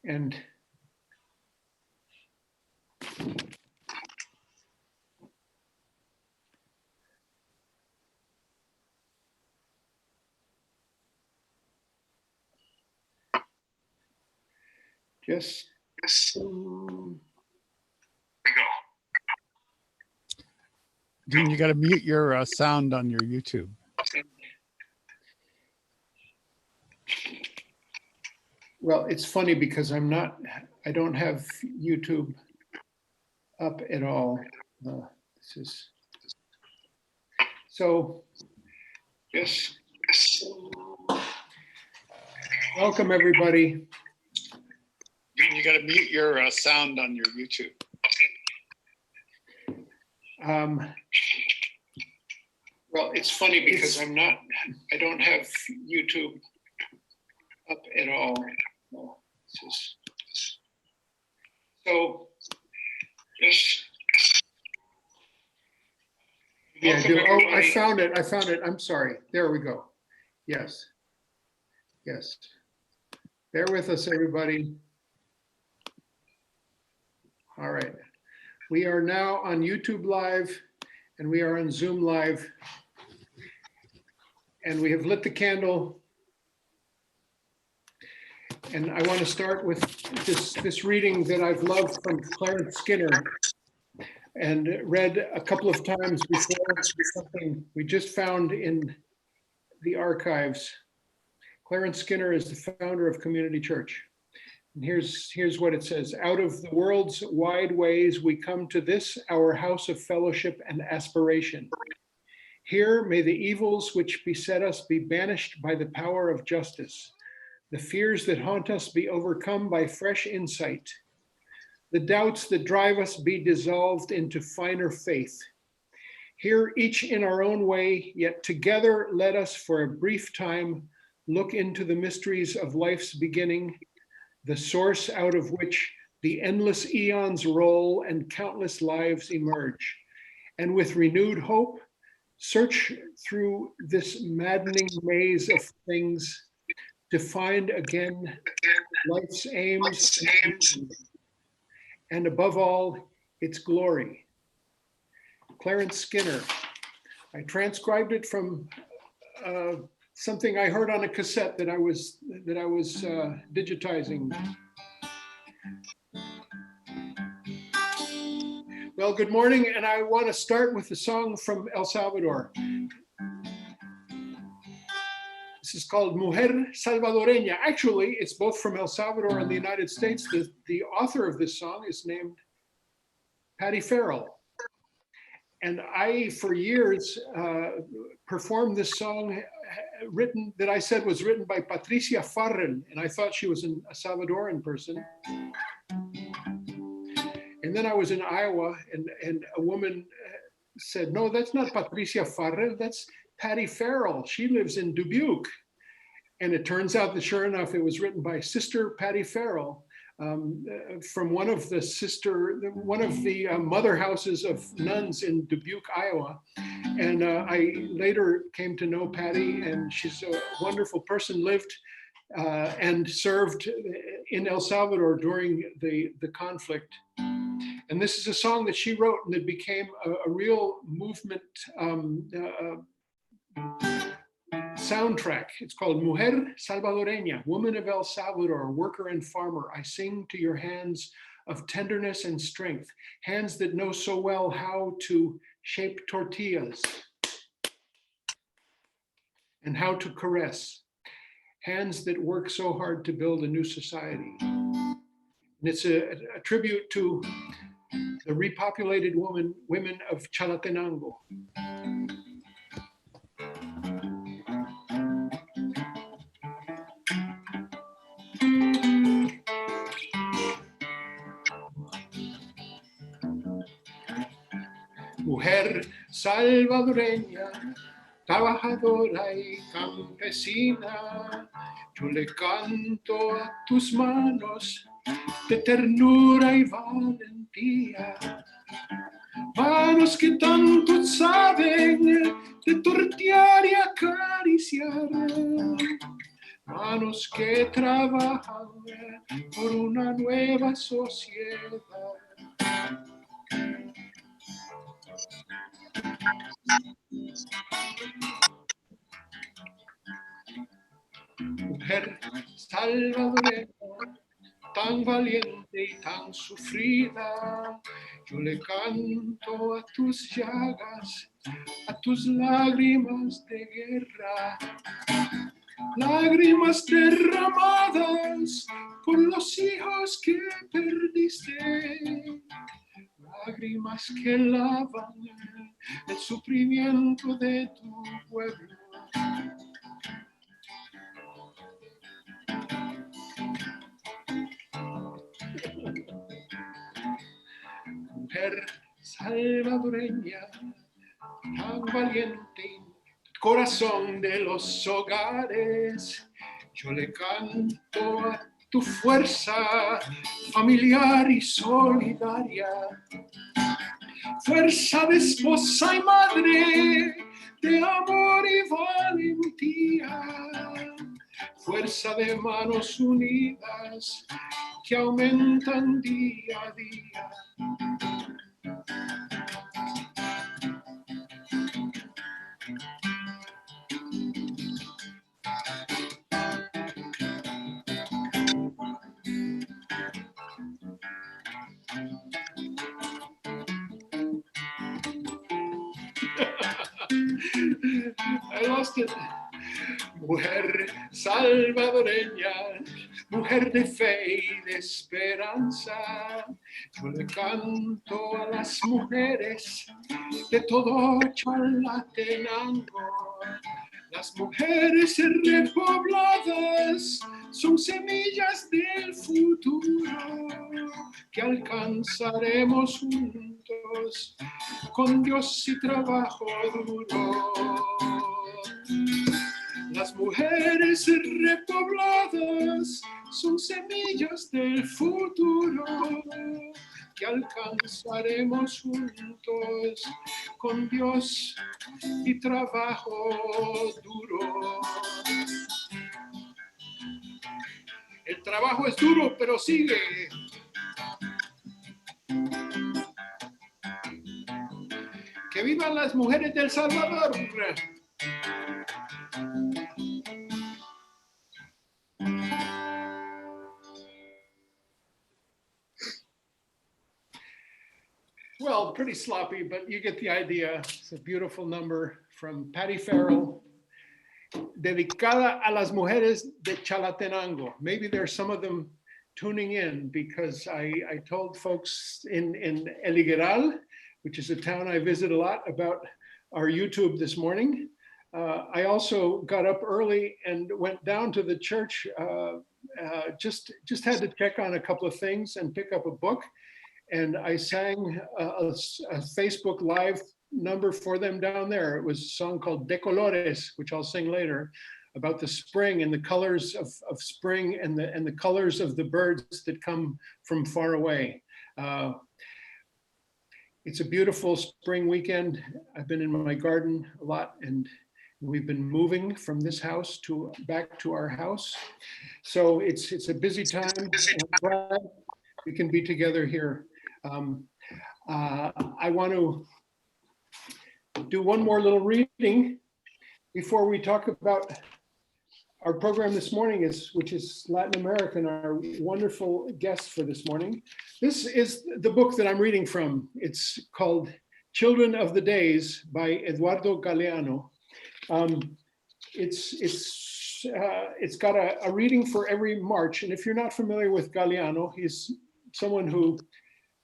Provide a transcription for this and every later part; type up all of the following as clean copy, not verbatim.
And just Dean, you got to mute your sound on your YouTube. Well, it's funny because I don't have YouTube up at all. So, yes. Welcome everybody. Dean, you got to mute your sound on your YouTube. Well, it's funny because I don't have YouTube up at all. So, yes. Yeah, I do. Oh, I found it. I'm sorry. There we go. Yes. Yes. Bear with us, everybody. All right. We are now on YouTube Live and we are on Zoom Live. And we have lit the candle. And I want to start with this reading that I've loved from Clarence Skinner and read a couple of times before, something we just found in the archives. Clarence Skinner is the founder of Community Church. And here's what it says. Out of the world's wide ways, we come to this, our house of fellowship and aspiration. Here may the evils which beset us be banished by the power of justice. The fears that haunt us be overcome by fresh insight. The doubts that drive us be dissolved into finer faith. Here, each in our own way, yet together let us for a brief time look into the mysteries of life's beginning, the source out of which the endless eons roll and countless lives emerge. And with renewed hope, search through this maddening maze of things to find again life's aims and above all, its glory. Clarence Skinner. I transcribed it from something I heard on a cassette that I was digitizing. Well, good morning, and I want to start with a song from El Salvador. This is called Mujer Salvadoreña. Actually, it's both from El Salvador and the United States. The author of this song is named Patty Farrell. And I, for years, performed this song that I said was written by Patricia Farrell, and I thought she was a Salvadoran person. And then I was in Iowa, and a woman said, no, that's not Patricia Farrell, that's Patty Farrell. She lives in Dubuque. And it turns out that sure enough, it was written by Sister Patty Farrell from one of the mother houses of nuns in Dubuque, Iowa. And I later came to know Patty, and she's a wonderful person, lived and served in El Salvador during the conflict. And this is a song that she wrote, and it became a real movement soundtrack. It's called Mujer Salvadoreña, Woman of El Salvador, Worker and Farmer. I sing to your hands of tenderness and strength, hands that know so well how to shape tortillas and how to caress, hands that work so hard to build a new society. And it's a tribute to the repopulated women of Chalatenango. Mujer salvadoreña, trabajadora y campesina, yo le canto a tus manos de ternura y valentía. Manos que tanto saben de tortear y acariciar. manos que trabajan por una nueva sociedad. Mujer salvadoreña, tan valiente y tan sufrida, yo le canto a tus llagas, a tus lágrimas de guerra, lágrimas derramadas por los hijos que perdiste, lágrimas que lavan el sufrimiento de tu pueblo. Mujer salvadoreña, tan valiente, corazón de los hogares, yo le canto a tu fuerza familiar y solidaria, fuerza de esposa y madre, de amor y valentía, fuerza de manos unidas que aumentan día a día. I lost it. Mujer salvadoreña, mujer de fe y de esperanza, yo le canto a las mujeres de todo Chalatenango. Las mujeres repobladas son semillas del futuro que alcanzaremos juntos con Dios y trabajo duro. Las mujeres repobladas son semillas del futuro que alcanzaremos juntos con Dios y trabajo duro. El trabajo es duro, pero sigue. ¡Que vivan las mujeres de El Salvador! Well, pretty sloppy, but you get the idea. It's a beautiful number from Patty Farrell, dedicada a las mujeres de Chalatenango. Maybe there's some of them tuning in because I told folks in El Higueral, which is a town I visit a lot, about our YouTube this morning. I also got up early and went down to the church, just had to check on a couple of things and pick up a book. And I sang a Facebook Live number for them down there. It was a song called De Colores, which I'll sing later, about the spring and the colors of spring and the colors of the birds that come from far away. It's a beautiful spring weekend. I've been in my garden a lot, and we've been moving from this house back to our house. So it's a busy time. And I'm glad we can be together here. I want to do one more little reading before we talk about our program this morning, which is Latin American, our wonderful guest for this morning. This is the book that I'm reading from. It's called Children of the Days by Eduardo Galeano. It's got a reading for every March. And if you're not familiar with Galeano, he's someone who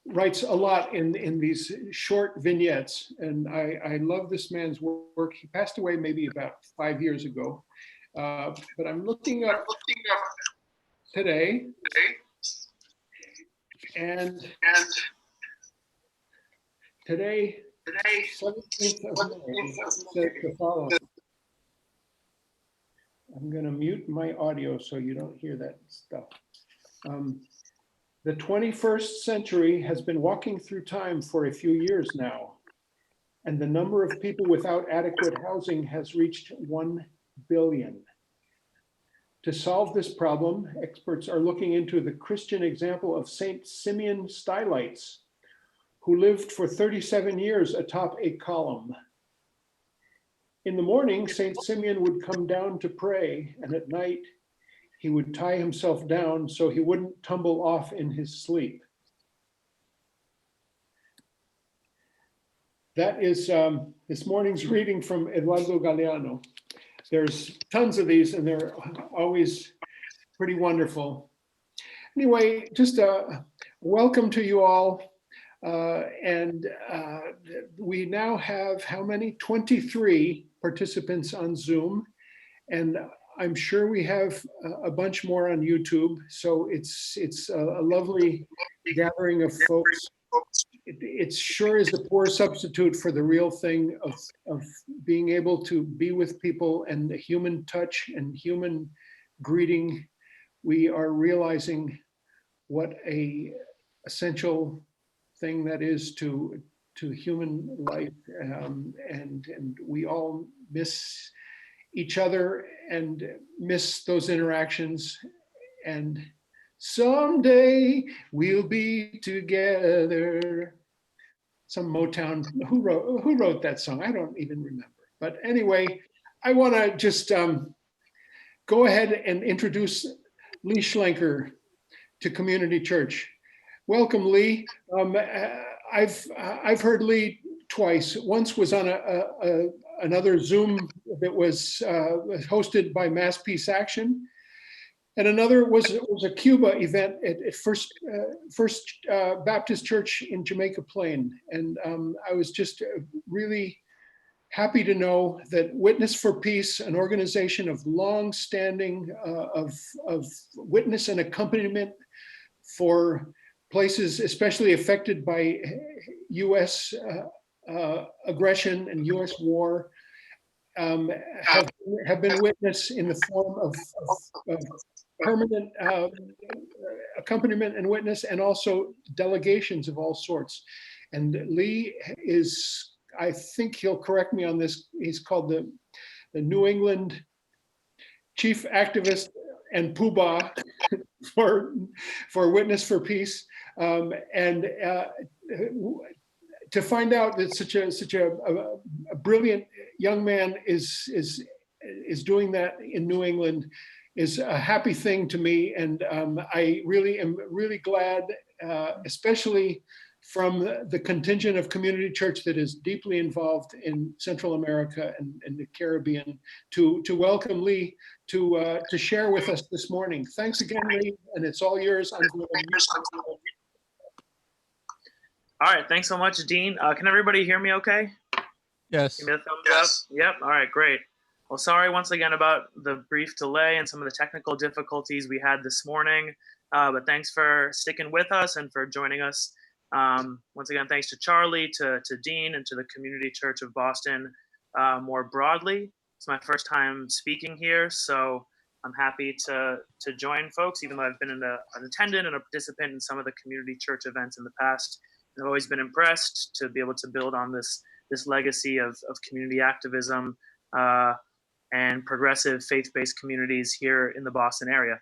writes a lot in these short vignettes. And I love this man's work. He passed away maybe about 5 years ago. But I'm looking up today. And today, 17th of May, says the following. I'm going to mute my audio so you don't hear that stuff. The 21st century has been walking through time for a few years now, and the number of people without adequate housing has reached 1 billion. To solve this problem, experts are looking into the Christian example of Saint Simeon Stylites, who lived for 37 years atop a column. In the morning, Saint Simeon would come down to pray, and at night, he would tie himself down so he wouldn't tumble off in his sleep. That is this morning's reading from Eduardo Galeano. There's tons of these, and they're always pretty wonderful. Anyway, just welcome to you all. We now have how many? 23 participants on Zoom. And I'm sure we have a bunch more on YouTube. So it's a lovely gathering of folks. It sure is a poor substitute for the real thing of being able to be with people and the human touch and human greeting. We are realizing what a essential thing that is to human life, and we all miss each other and miss those interactions. And someday we'll be together. Some Motown, who wrote that song? I don't even remember. But anyway, I want to just go ahead and introduce Lee Schlenker to Community Church. Welcome, Lee. I've heard Lee twice. Once was on another Zoom that was hosted by Mass Peace Action, and another was a Cuba event at First Baptist Church in Jamaica Plain. And I was just really happy to know that Witness for Peace, an organization of long-standing of witness and accompaniment for places especially affected by U.S. Aggression and U.S. war, have been witness in the form of permanent accompaniment and witness, and also delegations of all sorts. And Lee is, I think he'll correct me on this, he's called the New England Chief Activist and Poobah for Witness for Peace. To find out that such a brilliant young man is doing that in New England is a happy thing to me, and I really am glad, especially from the contingent of Community Church that is deeply involved in Central America and the Caribbean, to welcome Lee to share with us this morning. Thanks again, Lee, and it's all yours. I'm going to All right, thanks so much, Dean. Can everybody hear me okay? Yes. Give me a thumbs up. Yep, all right, great. Well, sorry once again about the brief delay and some of the technical difficulties we had this morning, but thanks for sticking with us and for joining us. Once again, thanks to Charlie, to Dean, and to the Community Church of Boston more broadly. It's my first time speaking here, so I'm happy to join folks, even though I've been an attendant and a participant in some of the Community Church events in the past. I've always been impressed to be able to build on this legacy of community activism and progressive faith-based communities here in the Boston area.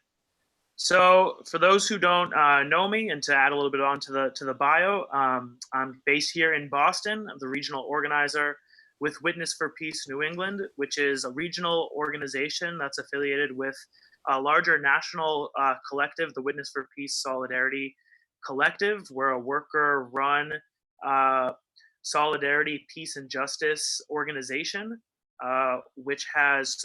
So for those who don't know me, and to add a little bit on to the bio, I'm based here in Boston. I'm the regional organizer with Witness for Peace New England, which is a regional organization that's affiliated with a larger national collective, the Witness for Peace Solidarity Collective. We're a worker-run solidarity, peace, and justice organization, which has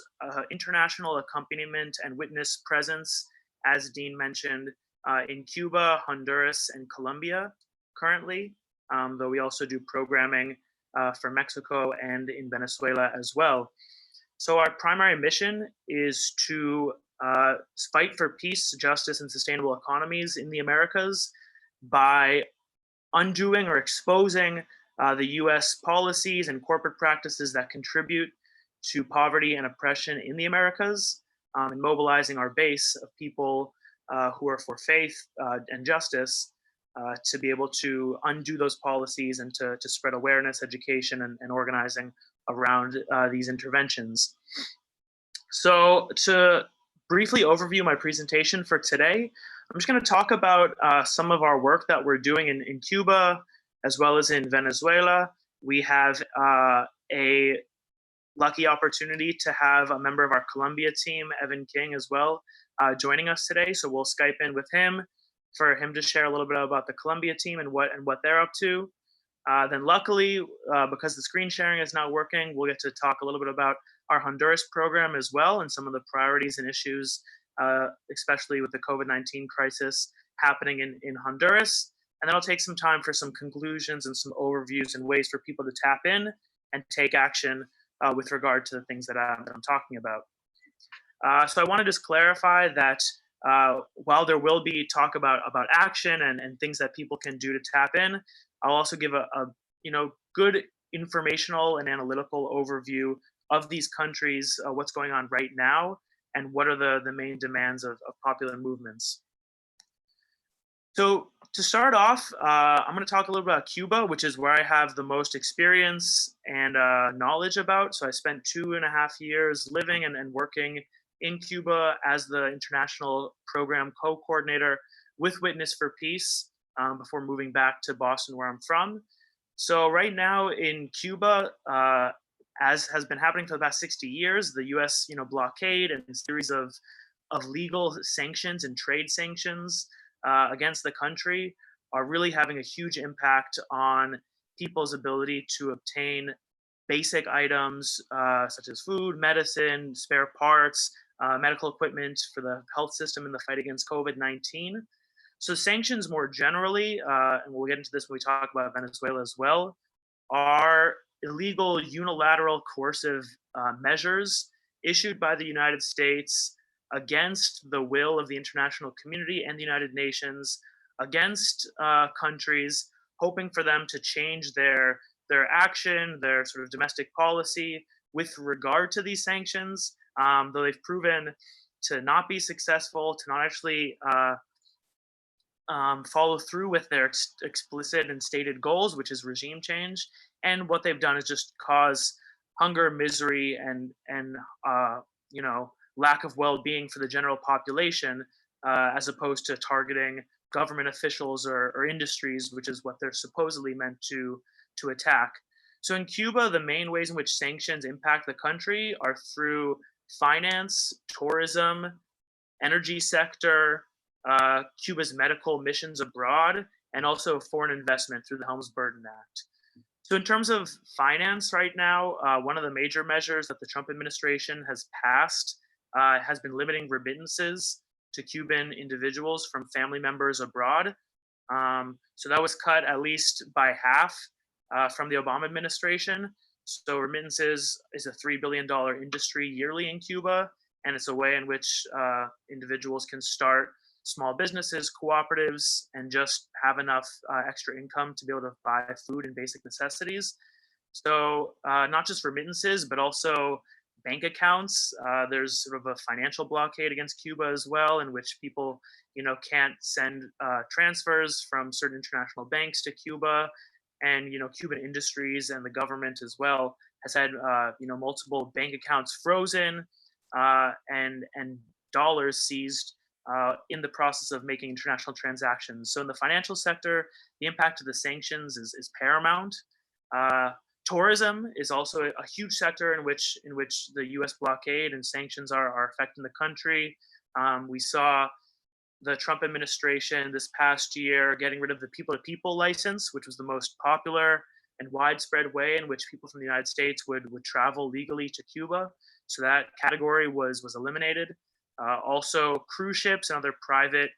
international accompaniment and witness presence, as Dean mentioned, in Cuba, Honduras, and Colombia currently, though we also do programming for Mexico and in Venezuela as well. So our primary mission is to fight for peace, justice, and sustainable economies in the Americas by undoing or exposing the US policies and corporate practices that contribute to poverty and oppression in the Americas, and mobilizing our base of people who are for faith and justice to be able to undo those policies and to spread awareness, education, and organizing around these interventions. So to briefly overview my presentation for today, I'm just going to talk about some of our work that we're doing in Cuba, as well as in Venezuela. We have a lucky opportunity to have a member of our Colombia team, M.L.K, as well, joining us today. So we'll Skype in with him for him to share a little bit about the Colombia team and what they're up to. Then luckily, because the screen sharing is not working, we'll get to talk a little bit about our Honduras program as well and some of the priorities and issues, especially with the COVID-19 crisis happening in Honduras. And then I'll take some time for some conclusions and some overviews and ways for people to tap in and take action with regard to the things that I'm talking about. So I want to just clarify that while there will be talk about action and things that people can do to tap in, I'll also give a good informational and analytical overview of these countries, what's going on right now, and what are the main demands of popular movements. So to start off, I'm going to talk a little bit about Cuba, which is where I have the most experience and knowledge about. So I spent 2.5 years living and working in Cuba as the international program co-coordinator with Witness for Peace before moving back to Boston, where I'm from. So right now in Cuba, as has been happening for the past 60 years, the U.S. blockade and a series of legal sanctions and trade sanctions against the country are really having a huge impact on people's ability to obtain basic items such as food, medicine, spare parts, medical equipment for the health system in the fight against COVID-19. So sanctions more generally, and we'll get into this when we talk about Venezuela as well, are illegal unilateral coercive measures issued by the United States against the will of the international community and the United Nations, against countries, hoping for them to change their action, their sort of domestic policy with regard to these sanctions, though they've proven to not be successful, to not actually follow through with their explicit and stated goals, which is regime change. And what they've done is just cause hunger, misery, and lack of well-being for the general population, as opposed to targeting government officials or industries, which is what they're supposedly meant to attack. So in Cuba, the main ways in which sanctions impact the country are through finance, tourism, energy sector, Cuba's medical missions abroad, and also foreign investment through the Helms-Burton Act. So in terms of finance right now, one of the major measures that the Trump administration has passed has been limiting remittances to Cuban individuals from family members abroad. So that was cut at least by half from the Obama administration. So remittances is a $3 billion industry yearly in Cuba, and it's a way in which individuals can start small businesses, cooperatives, and just have enough extra income to be able to buy food and basic necessities. So not just remittances, but also bank accounts. There's sort of a financial blockade against Cuba as well, in which people, can't send transfers from certain international banks to Cuba, and Cuban industries and the government as well has had multiple bank accounts frozen and dollars seized in the process of making international transactions. So in the financial sector, the impact of the sanctions is paramount. Tourism is also a huge sector in which the U.S. blockade and sanctions are affecting the country. We saw the Trump administration this past year getting rid of the people-to-people license, which was the most popular and widespread way in which people from the United States would travel legally to Cuba. So that category was eliminated. Also, cruise ships and other private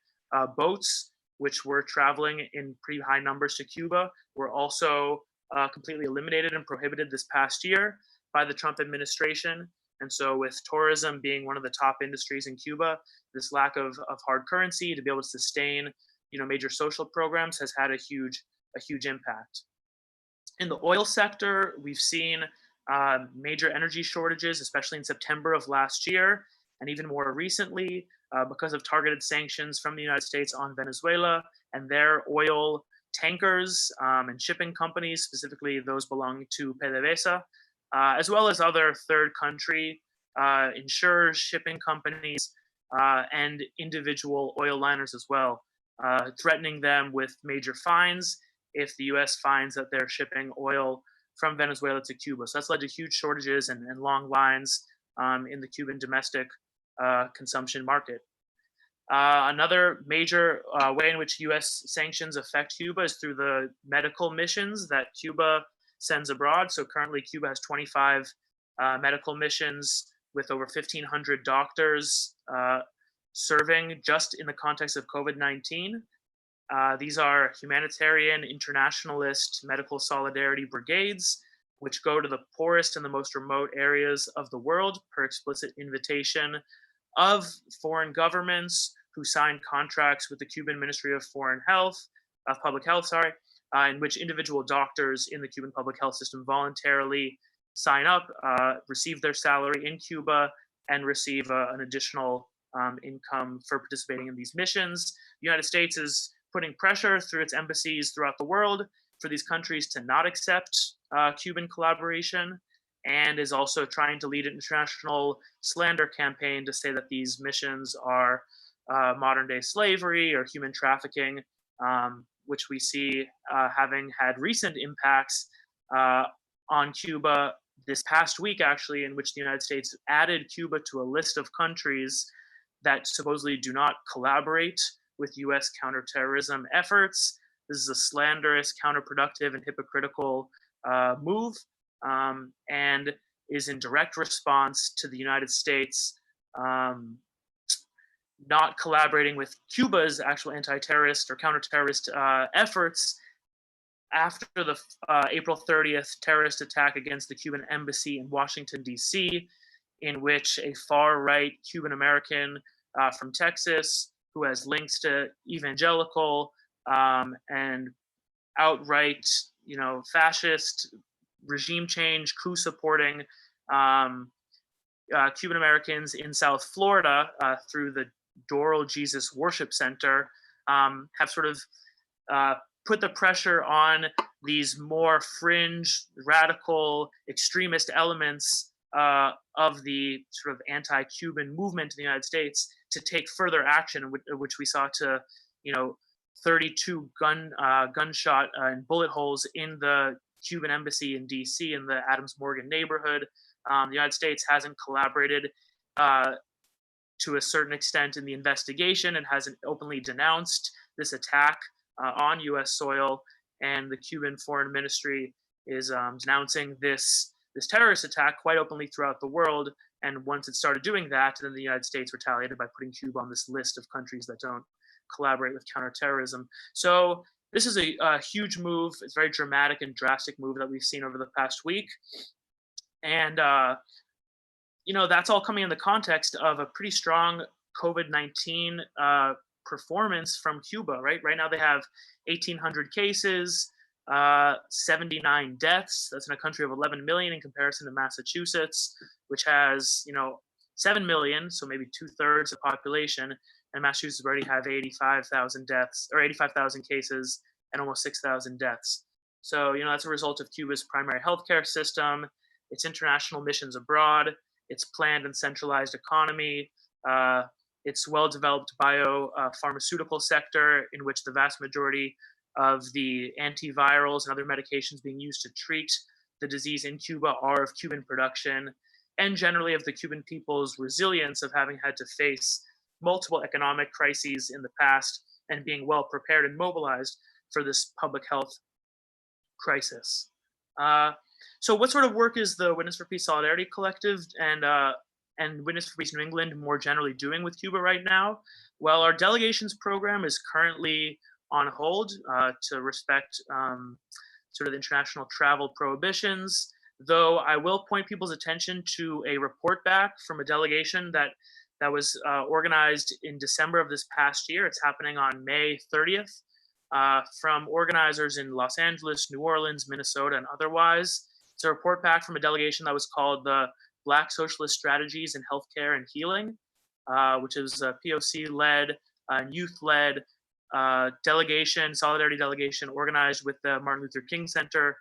boats, which were traveling in pretty high numbers to Cuba, were also completely eliminated and prohibited this past year by the Trump administration. And so with tourism being one of the top industries in Cuba, this lack of hard currency to be able to sustain major social programs has had a huge impact. In the oil sector, we've seen major energy shortages, especially in September of last year, and even more recently because of targeted sanctions from the United States on Venezuela and their oil tankers and shipping companies, specifically those belonging to PDVSA, as well as other third country insurers, shipping companies, and individual oil liners as well, threatening them with major fines if the U.S. finds that they're shipping oil from Venezuela to Cuba. So that's led to huge shortages and long lines in the Cuban domestic consumption market. Another major way in which U.S. sanctions affect Cuba is through the medical missions that Cuba sends abroad. So currently, Cuba has 25 medical missions with over 1,500 doctors serving just in the context of COVID-19. These are humanitarian, internationalist medical solidarity brigades, which go to the poorest and the most remote areas of the world per explicit invitation of foreign governments who signed contracts with the Cuban Ministry of Public Health, in which individual doctors in the Cuban public health system voluntarily sign up, receive their salary in Cuba, and receive an additional income for participating in these missions. The United States is putting pressure through its embassies throughout the world for these countries to not accept Cuban collaboration, and is also trying to lead an international slander campaign to say that these missions are modern day slavery or human trafficking, which we see having had recent impacts on Cuba this past week, actually, in which the United States added Cuba to a list of countries that supposedly do not collaborate with U.S. counterterrorism efforts. This is a slanderous, counterproductive, and hypocritical move, and is in direct response to the United States not collaborating with Cuba's actual anti-terrorist or counter-terrorist efforts after the April 30th terrorist attack against the Cuban embassy in Washington, D.C., in which a far-right Cuban American from Texas, who has links to evangelical and outright, fascist, regime change, coup supporting Cuban Americans in South Florida through the Doral Jesus Worship Center, have sort of put the pressure on these more fringe, radical, extremist elements of the sort of anti-Cuban movement in the United States to take further action, which we saw to, 32 gunshot and bullet holes in the Cuban embassy in D.C. in the Adams Morgan neighborhood. The United States hasn't collaborated to a certain extent in the investigation and hasn't openly denounced this attack on U.S. soil, and the Cuban Foreign Ministry is denouncing this terrorist attack quite openly throughout the world. And once it started doing that, then the United States retaliated by putting Cuba on this list of countries that don't collaborate with counterterrorism. So this is a huge move. It's a very dramatic and drastic move that we've seen over the past week. And, that's all coming in the context of a pretty strong COVID-19 performance from Cuba, right? Right now they have 1,800 cases, 79 deaths. That's in a country of 11 million in comparison to Massachusetts, which has, 7 million, so maybe 2/3 the population. And Massachusetts already have 85,000 deaths, or 85,000 cases and almost 6,000 deaths. So, that's a result of Cuba's primary healthcare system, its international missions abroad, its planned and centralized economy, its well-developed pharmaceutical sector, in which the vast majority of the antivirals and other medications being used to treat the disease in Cuba are of Cuban production, and generally of the Cuban people's resilience of having had to face multiple economic crises in the past and being well prepared and mobilized for this public health crisis. So what sort of work is the Witness for Peace Solidarity Collective and Witness for Peace New England more generally doing with Cuba right now? Well, our delegations program is currently on hold to respect sort of international travel prohibitions, though I will point people's attention to a report back from a delegation that was organized in December of this past year. It's happening on May 30th from organizers in Los Angeles, New Orleans, Minnesota, and otherwise. It's a report back from a delegation that was called the Black Socialist Strategies in Healthcare and Healing, which is a POC-led, youth-led delegation, solidarity delegation organized with the Martin Luther King Center,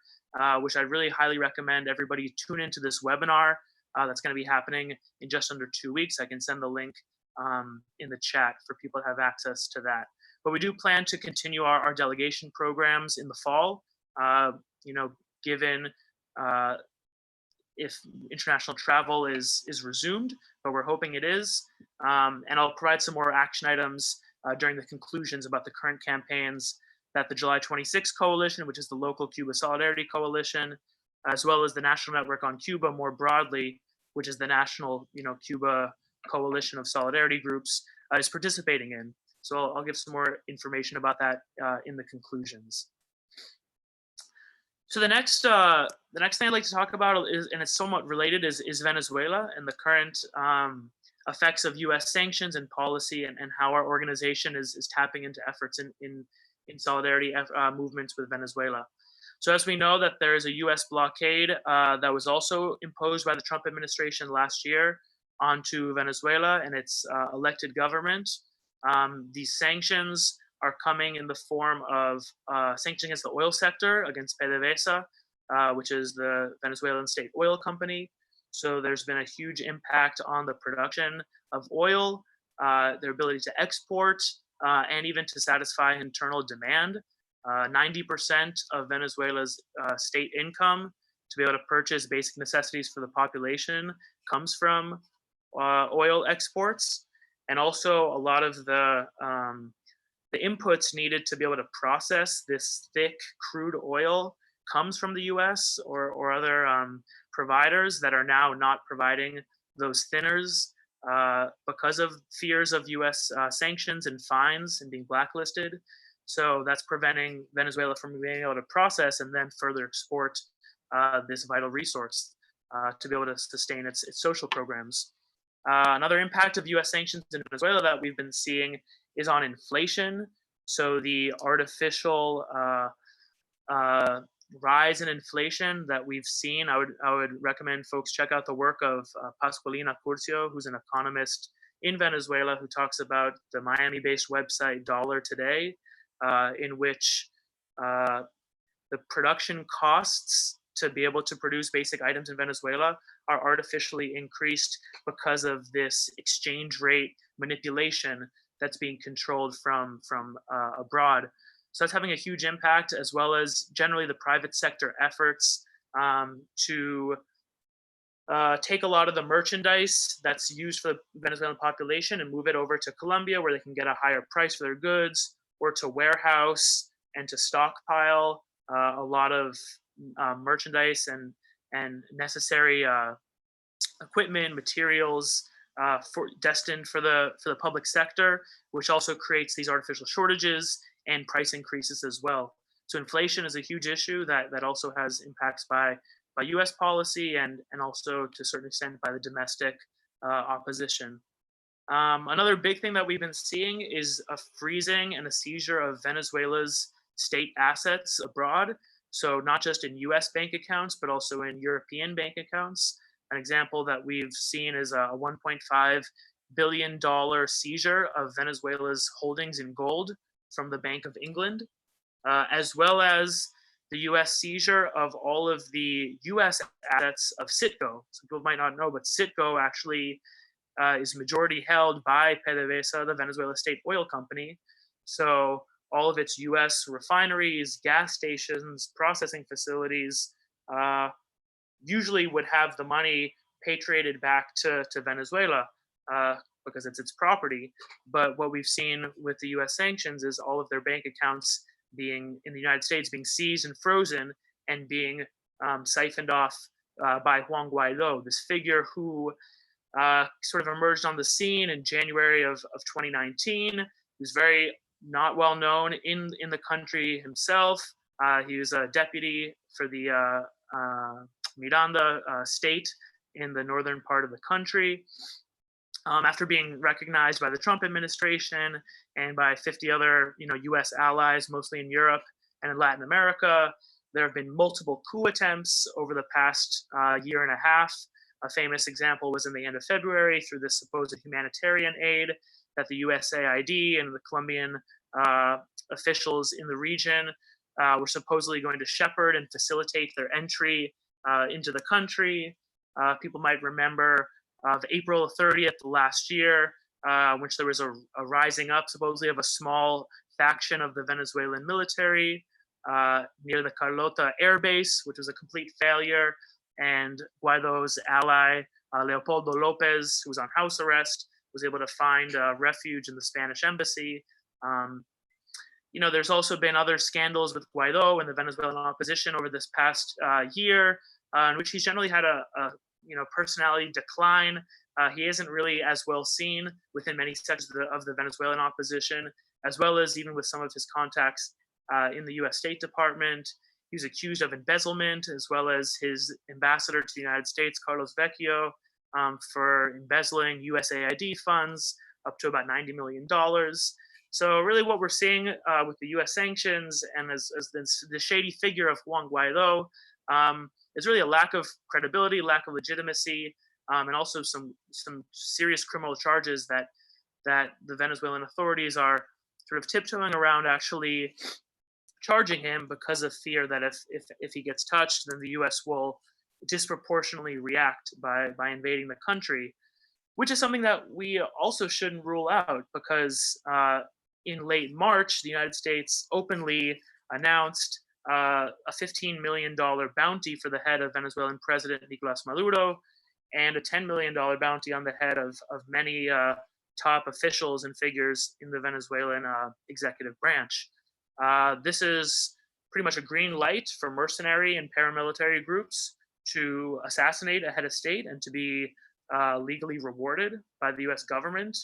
which I really highly recommend everybody tune into this webinar that's going to be happening in just under 2 weeks. I can send the link in the chat for people to have access to that. But we do plan to continue our delegation programs in the fall, given if international travel is resumed, but we're hoping it is. And I'll provide some more action items during the conclusions about the current campaigns that the July 26 Coalition, which is the local Cuba Solidarity Coalition, as well as the National Network on Cuba more broadly, which is the national, Cuba coalition of solidarity groups, is participating in. So I'll give some more information about that in the conclusions. So the next thing I'd like to talk about is, and it's somewhat related, is Venezuela and the current effects of U.S. sanctions and policy, and how our organization is tapping into efforts in solidarity movements with Venezuela. So as we know that there is a U.S. blockade that was also imposed by the Trump administration last year onto Venezuela and its elected government. These sanctions are coming in the form of sanctions against the oil sector, against PDVSA, which is the Venezuelan state oil company. So there's been a huge impact on the production of oil, their ability to export, and even to satisfy internal demand. 90% of Venezuela's state income to be able to purchase basic necessities for the population comes from oil exports. And also a lot of the inputs needed to be able to process this thick crude oil comes from the US or other providers that are now not providing those thinners because of fears of US sanctions and fines and being blacklisted. So that's preventing Venezuela from being able to process and then further export this vital resource to be able to sustain its social programs. Another impact of US sanctions in Venezuela that we've been seeing is on inflation. So the artificial rise in inflation that we've seen, I would recommend folks check out the work of Pascualina Curcio, who's an economist in Venezuela, who talks about the Miami-based website Dollar Today, in which the production costs to be able to produce basic items in Venezuela are artificially increased because of this exchange rate manipulation that's being controlled from abroad. So that's having a huge impact, as well as generally the private sector efforts to take a lot of the merchandise that's used for the Venezuelan population and move it over to Colombia, where they can get a higher price for their goods, or to warehouse and to stockpile a lot of merchandise and necessary equipment, materials destined for the public sector, which also creates these artificial shortages and price increases as well. So inflation is a huge issue that also has impacts by U.S. policy and also to a certain extent by the domestic opposition. Another big thing that we've been seeing is a freezing and a seizure of Venezuela's state assets abroad. So not just in US bank accounts, but also in European bank accounts. An example that we've seen is a $1.5 billion seizure of Venezuela's holdings in gold from the Bank of England, as well as the US seizure of all of the US assets of Citgo. Some people might not know, but Citgo actually is majority held by PDVSA, the Venezuela state oil company. So all of its US refineries, gas stations, processing facilities usually would have the money patriated back to Venezuela because it's its property. But what we've seen with the US sanctions is all of their bank accounts being in the United States being seized and frozen and being siphoned off by Juan Guaido, this figure who sort of emerged on the scene in January of 2019. He was very not well known in the country himself. He was a deputy for the Miranda state in the northern part of the country. After being recognized by the Trump administration and by 50 other US allies, mostly in Europe and in Latin America, there have been multiple coup attempts over the past year and a half. A famous example was in the end of February through this supposed humanitarian aid that the USAID and the Colombian officials in the region were supposedly going to shepherd and facilitate their entry into the country. People might remember of April 30th last year, which there was a rising up supposedly of a small faction of the Venezuelan military near the Carlota Air Base, which was a complete failure. And Guaido's ally, Leopoldo Lopez, who was on house arrest, was able to find refuge in the Spanish embassy. There's also been other scandals with Guaido and the Venezuelan opposition over this past year, in which he's generally had a personality decline. He isn't really as well seen within many sectors of the Venezuelan opposition, as well as even with some of his contacts in the U.S. State Department. He was accused of embezzlement, as well as his ambassador to the United States, Carlos Vecchio, for embezzling USAID funds up to about $90 million. So really what we're seeing with the U.S. sanctions and as the shady figure of Juan Guaido is really a lack of credibility, lack of legitimacy, and also some serious criminal charges that the Venezuelan authorities are sort of tiptoeing around actually charging him because of fear that if he gets touched, then the U.S. will disproportionately react by invading the country, which is something that we also shouldn't rule out because in late March, the United States openly announced a $15 million bounty for the head of Venezuelan President Nicolas Maduro and a $10 million bounty on the head of many top officials and figures in the Venezuelan executive branch. This is pretty much a green light for mercenary and paramilitary groups to assassinate a head of state and to be legally rewarded by the U.S. government.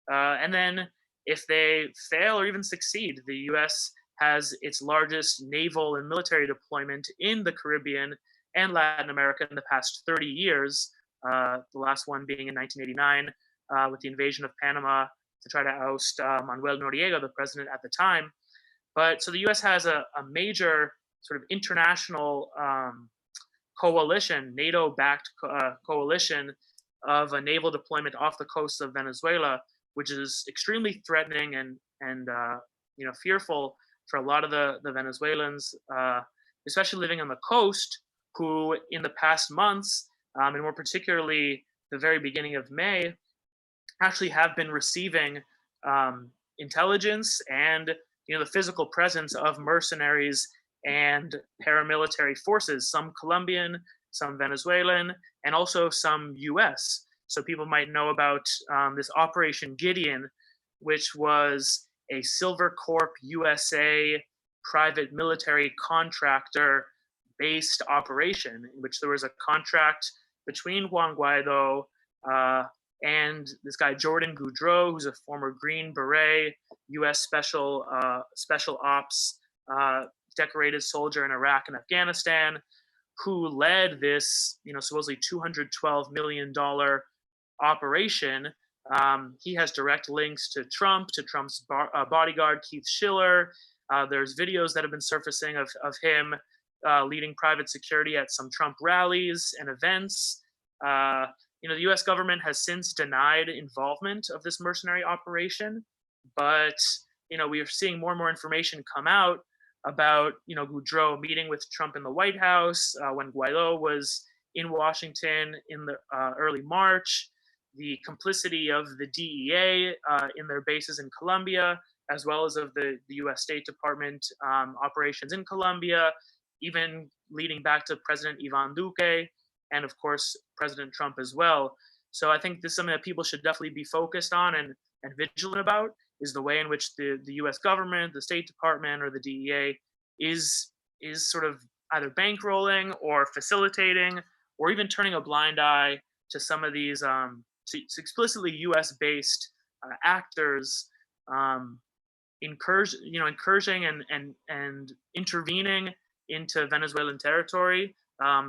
And then if they fail or even succeed, the U.S. has its largest naval and military deployment in the Caribbean and Latin America in the past 30 years, the last one being in 1989 with the invasion of Panama to try to oust Manuel Noriega, the president at the time. But so the U.S. has a major sort of international coalition, NATO-backed coalition of a naval deployment off the coast of Venezuela, which is extremely threatening and fearful for a lot of the Venezuelans, especially living on the coast, who in the past months, and more particularly the very beginning of May, actually have been receiving intelligence and the physical presence of mercenaries and paramilitary forces, some Colombian, some Venezuelan, and also some U.S. So people might know about this Operation Gideon, which was a Silver Corp USA private military contractor-based operation, in which there was a contract between Juan Guaido and this guy Jordan Goudreau, who's a former Green Beret, U.S. Special Ops decorated soldier in Iraq and Afghanistan, who led this, supposedly $212 million operation. He has direct links to Trump's bodyguard, Keith Schiller. There's videos that have been surfacing of him leading private security at some Trump rallies and events. The U.S. government has since denied involvement of this mercenary operation, but we are seeing more and more information come out about Goudreau meeting with Trump in the White House when Guaido was in Washington in the early March, the complicity of the DEA in their bases in Colombia, as well as of the U.S. State Department operations in Colombia, even leading back to President Ivan Duque, and of course, President Trump as well. So I think this is something that people should definitely be focused on and vigilant about, is the way in which the U.S. government, the State Department, or the DEA is sort of either bankrolling or facilitating or even turning a blind eye to some of these explicitly U.S.-based actors incursioning and intervening into Venezuelan territory.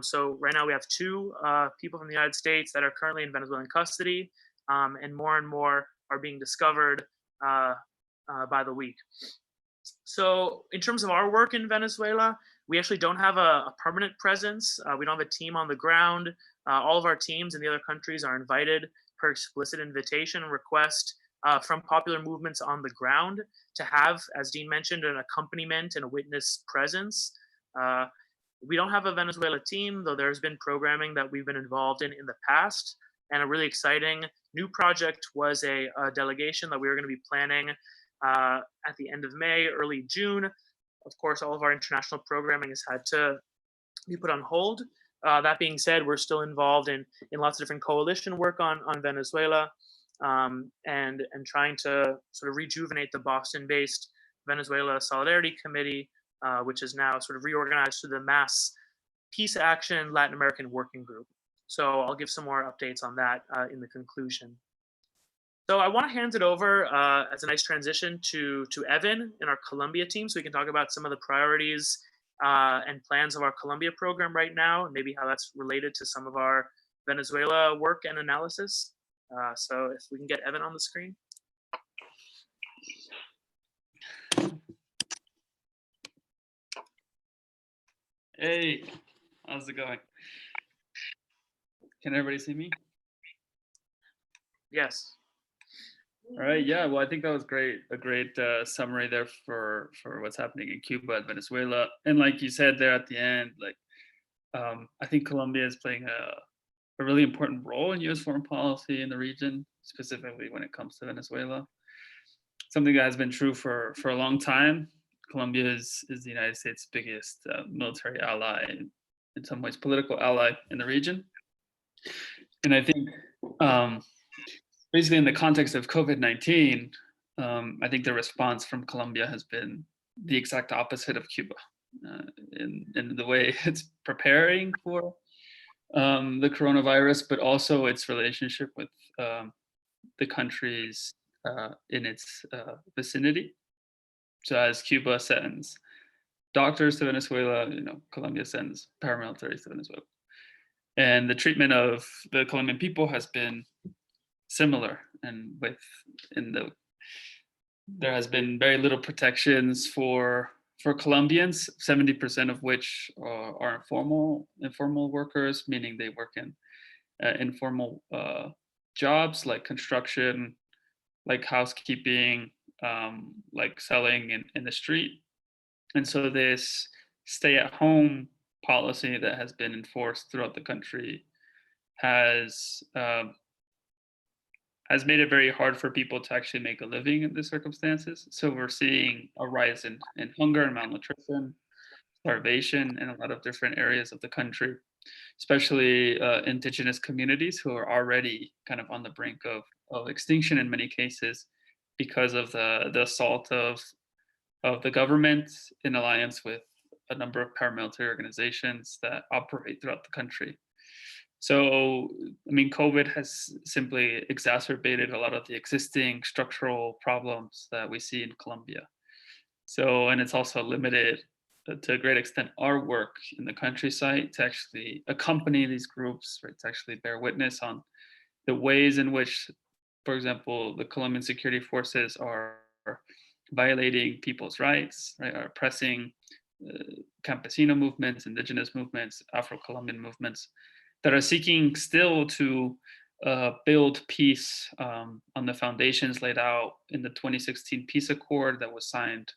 So right now we have two people from the United States that are currently in Venezuelan custody, and more are being discovered by the week. So in terms of our work in Venezuela, we actually don't have a permanent presence. We don't have a team on the ground. All of our teams in the other countries are invited per explicit invitation and request from popular movements on the ground to have, as Dean mentioned, an accompaniment and a witness presence. We don't have a Venezuela team, though there's been programming that we've been involved in the past. And a really exciting new project was a delegation that we were going to be planning at the end of May, early June. Of course, all of our international programming has had to be put on hold. That being said, we're still involved in lots of different coalition work on Venezuela, and trying to sort of rejuvenate the Boston-based Venezuela Solidarity Committee, which is now sort of reorganized to the Mass Peace Action Latin American Working Group. So I'll give some more updates on that in the conclusion. So I want to hand it over as a nice transition to Evan in our Colombia team, so we can talk about some of the priorities and plans of our Colombia program right now, and maybe how that's related to some of our Venezuela work and analysis. So if we can get Evan on the screen. Hey, how's it going? Can everybody see me? Yes. All right, yeah, well, I think that was great, a great summary there for what's happening in Cuba and Venezuela. And like you said there at the end, like I think Colombia is playing a really important role in U.S. foreign policy in the region, specifically when it comes to Venezuela. Something that has been true for a long time. Colombia is the United States' biggest military ally, in some ways political ally in the region. And I think basically in the context of COVID-19, I think the response from Colombia has been the exact opposite of Cuba in the way it's preparing for the coronavirus, but also its relationship with the countries in its vicinity. So as Cuba sends doctors to Venezuela, Colombia sends paramilitaries to Venezuela. And the treatment of the Colombian people has been similar, and there has been very little protections for Colombians, 70% of which are informal workers, meaning they work in informal jobs like construction, like housekeeping, like selling in the street. And so this stay-at-home policy that has been enforced throughout the country has made it very hard for people to actually make a living in these circumstances. So we're seeing a rise in hunger and malnutrition, starvation in a lot of different areas of the country, especially indigenous communities who are already kind of on the brink of extinction in many cases because of the assault of the government in alliance with a number of paramilitary organizations that operate throughout the country. So, I mean, COVID has simply exacerbated a lot of the existing structural problems that we see in Colombia. So, and it's also limited to a great extent our work in the countryside to actually accompany these groups, right, to actually bear witness on the ways in which, for example, the Colombian security forces are violating people's rights, right, are oppressing campesino movements, indigenous movements, Afro-Colombian movements that are seeking still to build peace on the foundations laid out in the 2016 peace accord that was signed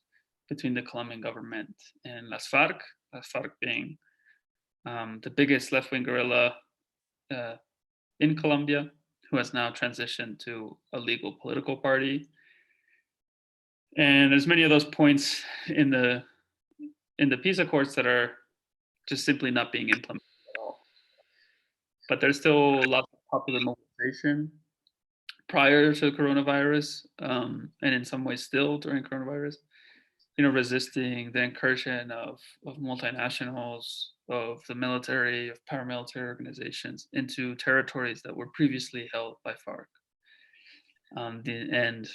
between the Colombian government and las FARC being the biggest left-wing guerrilla in Colombia, who has now transitioned to a legal political party. And there's many of those points in the peace accords that are just simply not being implemented at all. But there's still lots of popular mobilization prior to coronavirus, and in some ways still during coronavirus, resisting the incursion of multinationals, of the military, of paramilitary organizations into territories that were previously held by FARC. And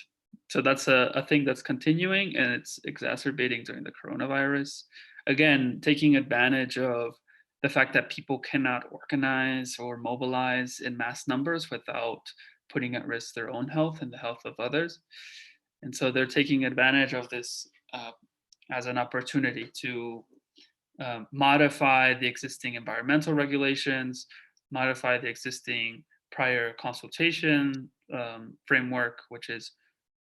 so that's a thing that's continuing, and it's exacerbating during the coronavirus. Again, taking advantage of the fact that people cannot organize or mobilize in mass numbers without putting at risk their own health and the health of others. And so they're taking advantage of this as an opportunity to modify the existing environmental regulations, modify the existing prior consultation framework, which is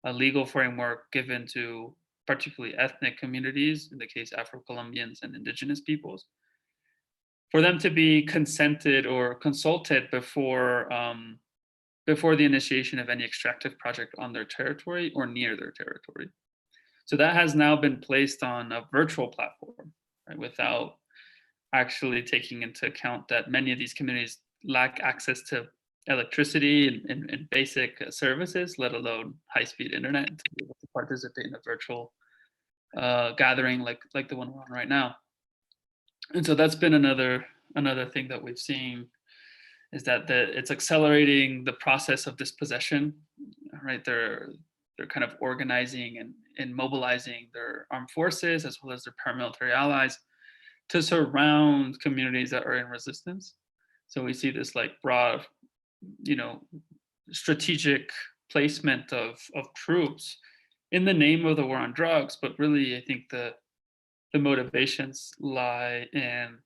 a legal framework given to particularly ethnic communities, in the case Afro-Colombians and indigenous peoples, for them to be consented or consulted before the initiation of any extractive project on their territory or near their territory. So that has now been placed on a virtual platform, right, without actually taking into account that many of these communities lack access to electricity and basic services, let alone high-speed internet, to be able to participate in a virtual gathering like the one we're on right now. And so that's been another thing that we've seen, is that it's accelerating the process of dispossession, right? They're kind of organizing and mobilizing their armed forces as well as their paramilitary allies to surround communities that are in resistance. So we see this like broad, strategic placement of troops in the name of the war on drugs, but really I think the motivations lie in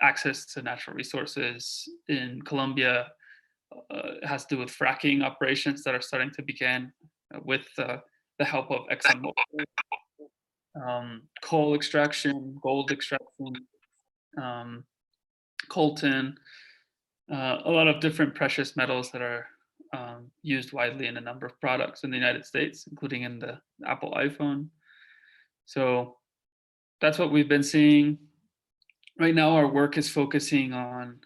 access to natural resources. In Colombia, it has to do with fracking operations that are starting to begin with the help of ExxonMobil. Coal extraction, gold extraction, coltan, a lot of different precious metals that are used widely in a number of products in the United States, including in the Apple iPhone. So that's what we've been seeing. Right now, our work is focusing on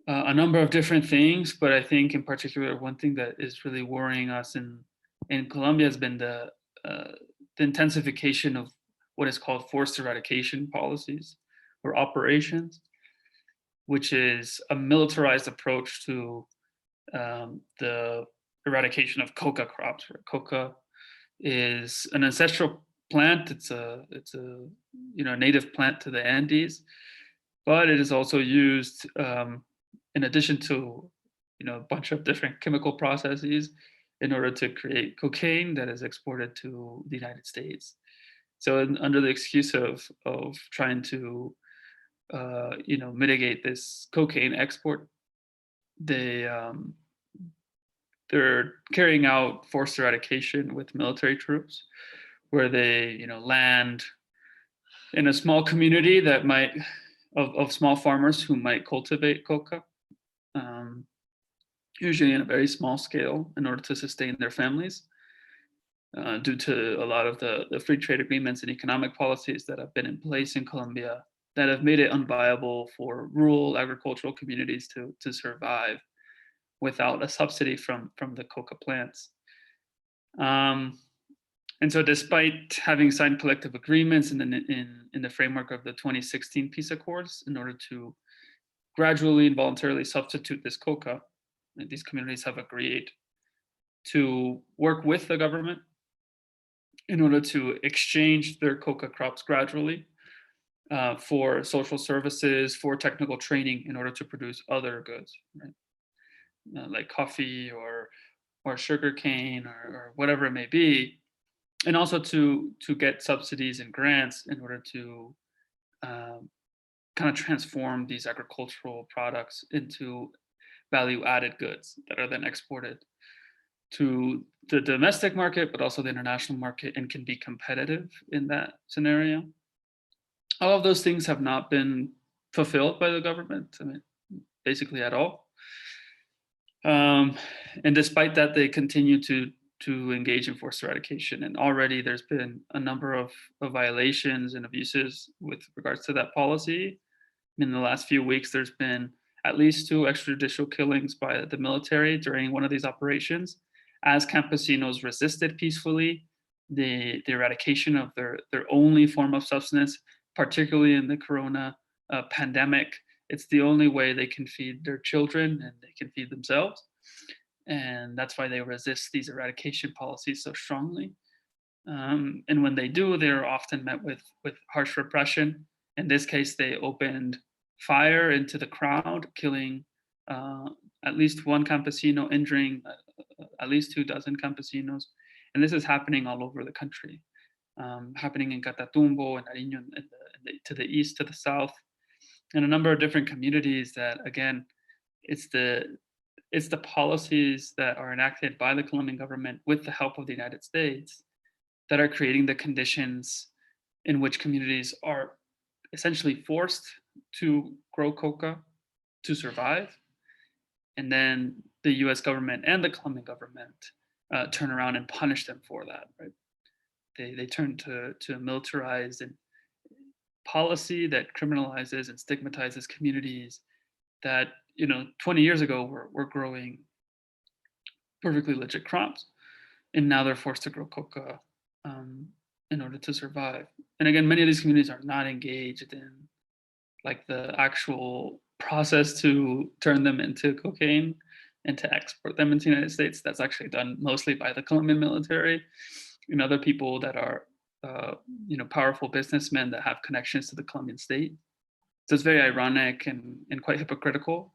a number of different things, but I think in particular, one thing that is really worrying us in Colombia has been the intensification of what is called forced eradication policies or operations, which is a militarized approach to the eradication of coca crops. Coca is an ancestral plant. It's a native plant to the Andes, but it is also used in addition to a bunch of different chemical processes in order to create cocaine that is exported to the United States. So under the excuse of trying to mitigate this cocaine export, they're carrying out forced eradication with military troops, where they land in a small community that might of small farmers who might cultivate coca, usually in a very small scale in order to sustain their families, due to a lot of the free trade agreements and economic policies that have been in place in Colombia that have made it unviable for rural agricultural communities to survive without a subsidy from the coca plants. And so despite having signed collective agreements in the framework of the 2016 peace accords in order to gradually and voluntarily substitute this coca, these communities have agreed to work with the government in order to exchange their coca crops gradually for social services, for technical training in order to produce other goods, right? Like coffee or sugar cane or whatever it may be, and also to get subsidies and grants in order to kind of transform these agricultural products into value-added goods that are then exported to the domestic market, but also the international market, and can be competitive in that scenario. All of those things have not been fulfilled by the government, basically at all. And despite that, they continue to engage in forced eradication. And already there's been a number of violations and abuses with regards to that policy. In the last few weeks, there's been at least 2 extrajudicial killings by the military during one of these operations, as campesinos resisted peacefully the eradication of their only form of subsistence, particularly in the corona pandemic. It's the only way they can feed their children and they can feed themselves. And that's why they resist these eradication policies so strongly. And when they do, they're often met with harsh repression. In this case, they opened fire into the crowd, killing at least 1 campesino, injuring at least 24 campesinos. And this is happening all over the country, happening in Catatumbo and Nariño to the east, to the south, and a number of different communities that, again, it's the policies that are enacted by the Colombian government with the help of the United States that are creating the conditions in which communities are essentially forced to grow coca to survive. And then the US government and the Colombian government turn around and punish them for that, right? They turn to a militarized and policy that criminalizes and stigmatizes communities that, 20 years ago were growing perfectly legit crops. And now they're forced to grow coca in order to survive. And again, many of these communities are not engaged in like the actual process to turn them into cocaine and to export them into the United States. That's actually done mostly by the Colombian military and other people that are, powerful businessmen that have connections to the Colombian state. So it's very ironic and quite hypocritical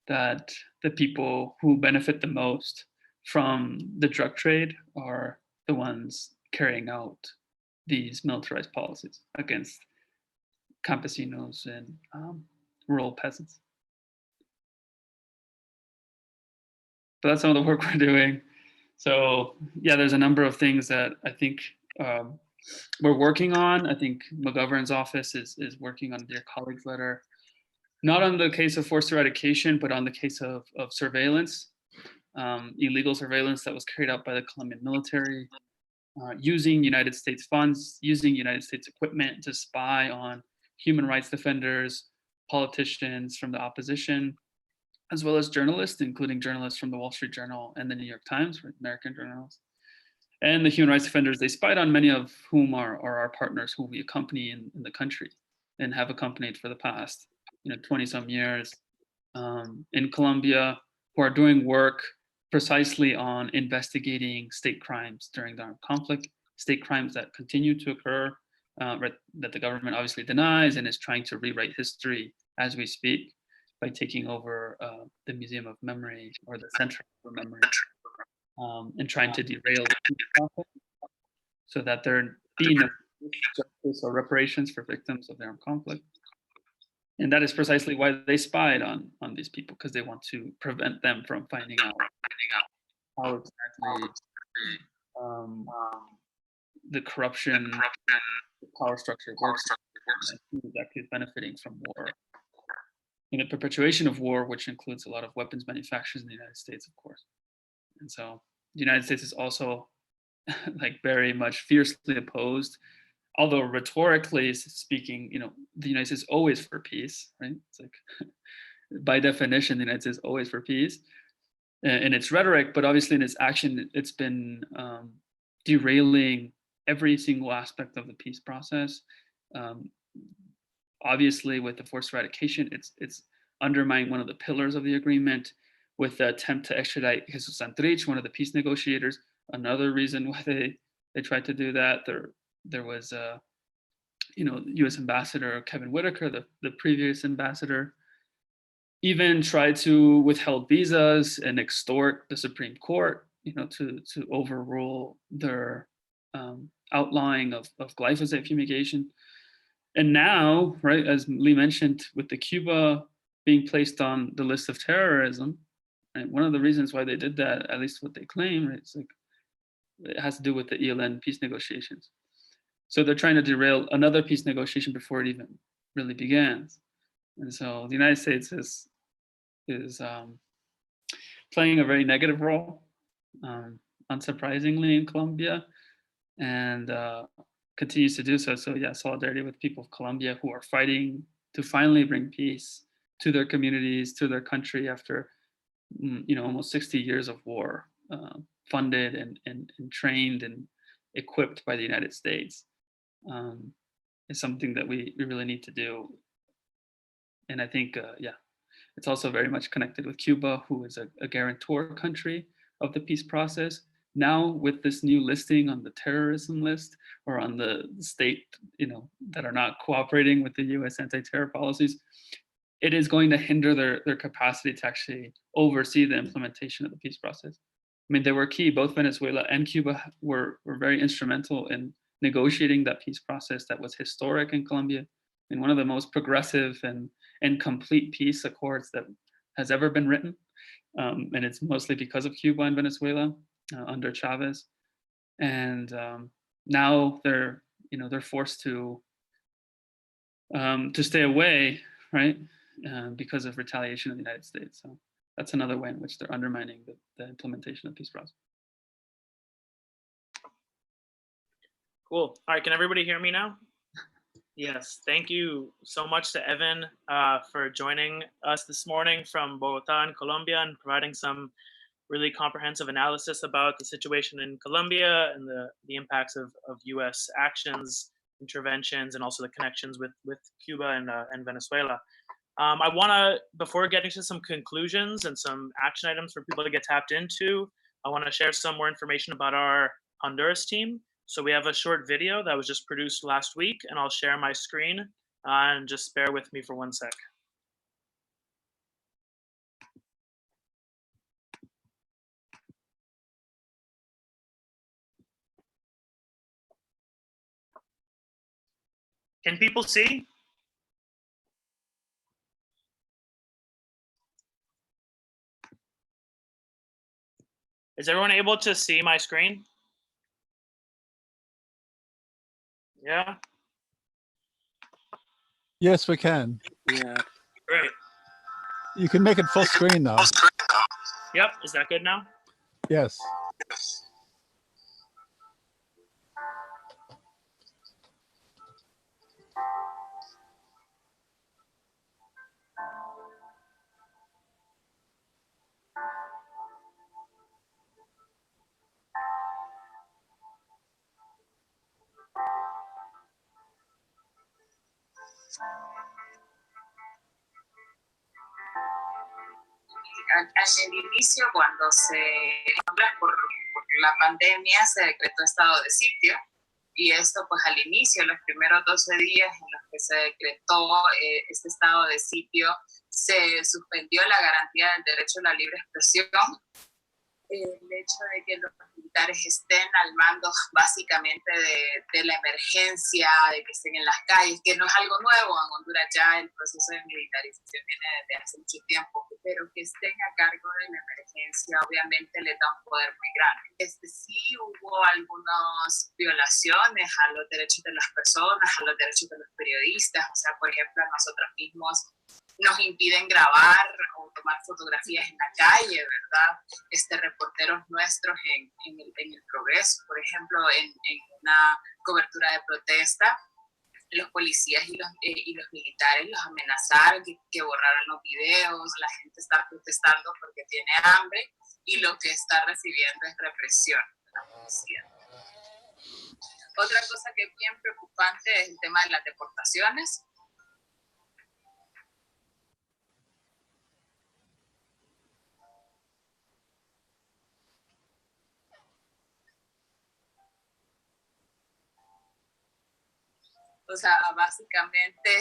that the people who benefit the most from the drug trade are the ones carrying out these militarized policies against campesinos and rural peasants. But that's some of the work we're doing. So yeah, there's a number of things that I think we're working on. I think McGovern's office is working on Dear Colleagues letter, not on the case of forced eradication, but on the case of surveillance, illegal surveillance that was carried out by the Colombian military, using United States funds, using United States equipment to spy on human rights defenders, politicians from the opposition, as well as journalists, including journalists from the Wall Street Journal and the New York Times, American journalists. And the human rights defenders, they spied on, many of whom are our partners who we accompany in the country and have accompanied for the past 20 some years in Colombia, who are doing work precisely on investigating state crimes during the armed conflict, state crimes that continue to occur, that the government obviously denies and is trying to rewrite history as we speak by taking over the Museum of Memory or the Center for Memory and trying to derail the peace process so that there be no justice or reparations for victims of the armed conflict. And that is precisely why they spied on these people, because they want to prevent them from finding out how exactly the corruption, the power structure works, and who exactly is benefiting from war. And the perpetuation of war, which includes a lot of weapons manufacturers in the United States, of course. And so the United States is also like very much fiercely opposed, although rhetorically speaking, the United States is always for peace, right? It's like by definition, the United States is always for peace in its rhetoric, but obviously in its action, it's been derailing every single aspect of the peace process. Obviously, with the forced eradication, it's undermining one of the pillars of the agreement with the attempt to extradite Jesus Santrich, one of the peace negotiators. Another reason why they tried to do that, there was U.S. Ambassador Kevin Whitaker, the previous ambassador, even tried to withhold visas and extort the Supreme Court, to overrule their outlawing of glyphosate fumigation. And now, right, as Lee mentioned, with the Cuba being placed on the list of terrorism, right, one of the reasons why they did that, at least what they claim, right, it's like it has to do with the ELN peace negotiations. So they're trying to derail another peace negotiation before it even really begins. And so the United States is playing a very negative role, unsurprisingly, in Colombia, and continues to do so. So yeah, solidarity with people of Colombia who are fighting to finally bring peace to their communities, to their country after almost 60 years of war, funded and trained and equipped by the United States, is something that we really need to do. And I think, it's also very much connected with Cuba, who is a guarantor country of the peace process. Now, with this new listing on the terrorism list or on the state, that are not cooperating with the U.S. anti-terror policies, it is going to hinder their capacity to actually oversee the implementation of the peace process. I mean, they were key. Both Venezuela and Cuba were very instrumental in negotiating that peace process that was historic in Colombia, and one of the most progressive and complete peace accords that has ever been written. And it's mostly because of Cuba and Venezuela under Chavez. And now they're forced to stay away right? Because of retaliation of the United States. So that's another way in which they're undermining the implementation of peace process. Cool. All right, can everybody hear me now? Yes, thank you so much to Evan for joining us this morning from Bogota in Colombia and providing some really comprehensive analysis about the situation in Colombia and the impacts of U.S. actions, interventions, and also the connections with Cuba and Venezuela. I want to, before getting to some conclusions and some action items for people to get tapped into, I want to share some more information about our Honduras team. So we have a short video that was just produced last week, and I'll share my screen, and just bear with me for 1 sec. Can people see? Is everyone able to see my screen? Yeah? Yes, we can. Yeah. Great. You can make it full screen though. Yep, is that good now? Yes. En el inicio, cuando por la pandemia se decretó estado de sitio, y esto pues al inicio, los primeros 12 días en los que se decretó este estado de sitio, se suspendió la garantía del derecho a la libre expresión. El hecho de que los militares estén al mando básicamente de la emergencia, de que estén en las calles, que no es algo nuevo. En Honduras ya el proceso de militarización viene desde hace mucho tiempo, pero que estén a cargo de la emergencia obviamente les da un poder muy grande. Sí hubo algunas violaciones a los derechos de las personas, a los derechos de los periodistas. O sea, por ejemplo, a nosotros mismos nos impiden grabar o tomar fotografías en la calle, ¿verdad? Reporteros nuestros en el Progreso, por ejemplo, en una cobertura de protesta, los policías y los militares los amenazaron que borraran los videos. La gente está protestando porque tiene hambre y lo que está recibiendo es represión de la policía. Otra cosa que es bien preocupante es el tema de las deportaciones. O sea, básicamente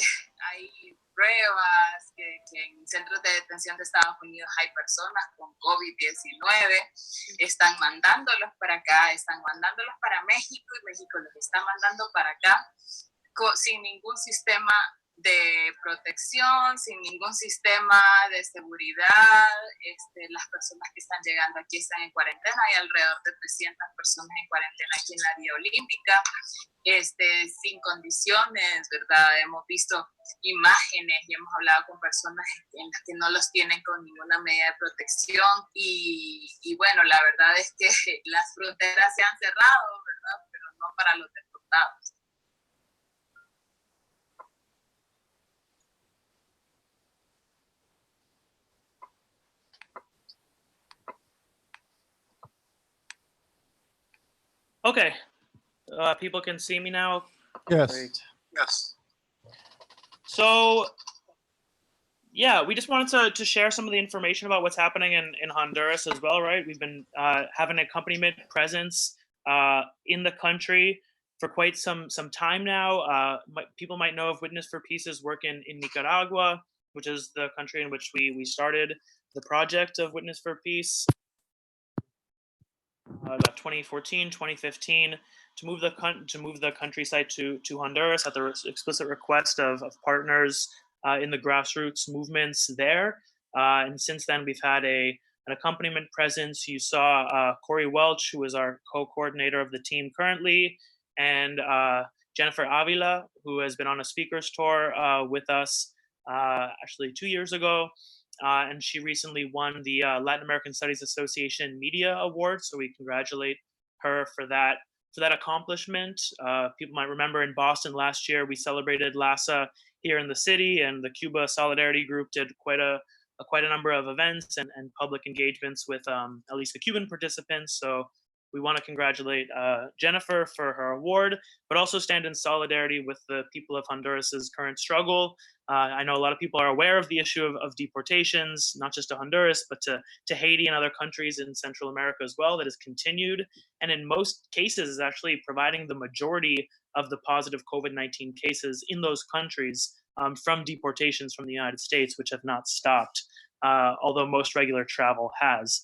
hay pruebas que en centros de detención de Estados Unidos hay personas con COVID-19, están mandándolos para acá, están mandándolos para México y México los está mandando para acá sin ningún sistema de protección, sin ningún sistema de seguridad. Las personas que están llegando aquí están en cuarentena, hay alrededor de 300 personas en cuarentena aquí en la Vía Olímpica, sin condiciones, ¿verdad? Hemos visto imágenes y hemos hablado con personas en las que no los tienen con ninguna medida de protección y bueno, la verdad es que las fronteras se han cerrado, ¿verdad? Pero no para los deportados. Okay, people can see me now. Yes. Great. Yes. So, yeah, we just wanted to share some of the information about what's happening in Honduras as well, right? We've been having an accompaniment presence in the country for quite some time now. People might know of Witness for Peace's work in Nicaragua, which is the country in which we started the project of Witness for Peace. About 2014, 2015, to move the countryside to Honduras at the explicit request of partners in the grassroots movements there. And since then, we've had an accompaniment presence. You saw Corey Welch, who is our co-coordinator of the team currently, and Jennifer Avila, who has been on a speaker's tour with us actually 2 years ago. And she recently won the Latin American Studies Association Media Award. So we congratulate her for that accomplishment. People might remember in Boston last year, we celebrated LASA here in the city, and the Cuba Solidarity Group did quite a number of events and public engagements with at least the Cuban participants. So we want to congratulate Jennifer for her award, but also stand in solidarity with the people of Honduras's current struggle. I know a lot of people are aware of the issue of deportations, not just to Honduras, but to Haiti and other countries in Central America as well, that has continued. And in most cases is actually providing the majority of the positive COVID-19 cases in those countries from deportations from the United States, which have not stopped, although most regular travel has.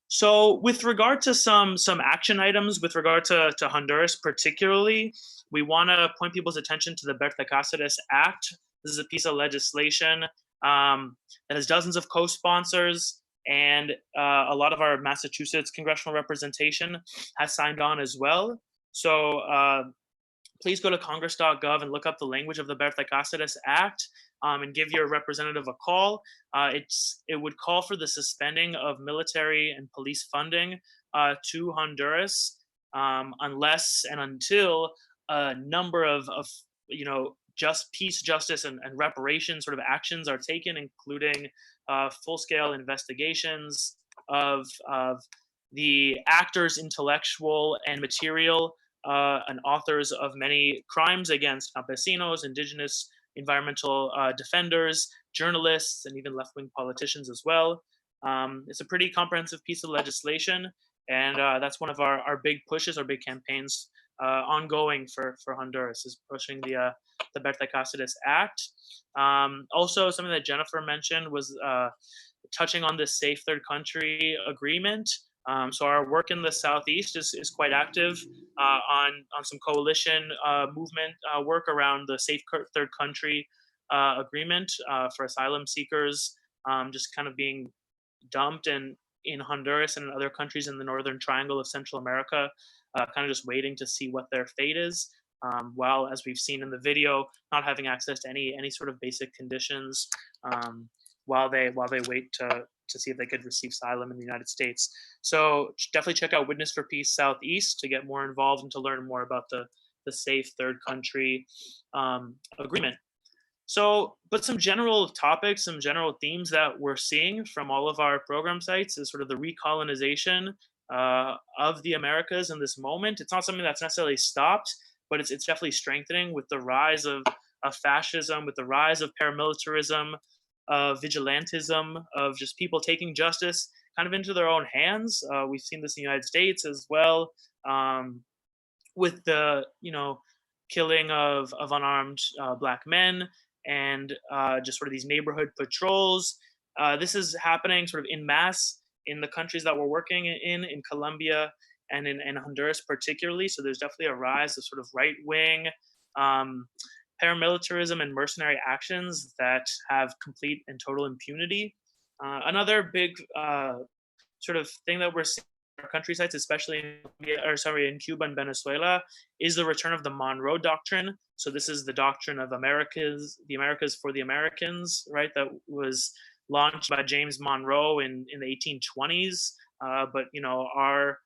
So with regard to some action items with regard to Honduras particularly, we want to point people's attention to the Berta Cáceres Act. This is a piece of legislation that has dozens of co-sponsors, and a lot of our Massachusetts congressional representation has signed on as well. So please go to congress.gov and look up the language of the Berta Cáceres Act and give your representative a call. It would call for the suspending of military and police funding to Honduras unless and until a number of just peace, justice, and reparation sort of actions are taken, including full-scale investigations of the actors' intellectual and material and authors of many crimes against campesinos, indigenous, environmental defenders, journalists, and even left-wing politicians as well. It's a pretty comprehensive piece of legislation, and that's one of our big pushes, our big campaigns ongoing for Honduras, is pushing the Berta Cáceres Act. Also, something that Jennifer mentioned was touching on the Safe Third Country Agreement. So our work in the Southeast is quite active on some coalition movement work around the Safe Third Country Agreement for asylum seekers, just kind of being dumped in Honduras and other countries in the Northern Triangle of Central America, kind of just waiting to see what their fate is. While, as we've seen in the video, not having access to any sort of basic conditions while they wait to see if they could receive asylum in the United States. So definitely check out Witness for Peace Southeast to get more involved and to learn more about the Safe Third Country Agreement. So, but some general topics, some general themes that we're seeing from all of our program sites is sort of the recolonization of the Americas in this moment. It's not something that's necessarily stopped, but it's definitely strengthening with the rise of fascism, with the rise of paramilitarism, vigilantism, of just people taking justice kind of into their own hands. We've seen this in the United States as well, with the killing of unarmed Black men and just sort of these neighborhood patrols. This is happening sort of en masse in the countries that we're working in Colombia and in Honduras particularly. So there's definitely a rise of sort of right-wing paramilitarism and mercenary actions that have complete and total impunity. Another big sort of thing that we're seeing in our country sites, especially in Cuba and Venezuela, is the return of the Monroe Doctrine. So this is the doctrine of the Americas for the Americans, right? That was launched by James Monroe in the 1820s. But our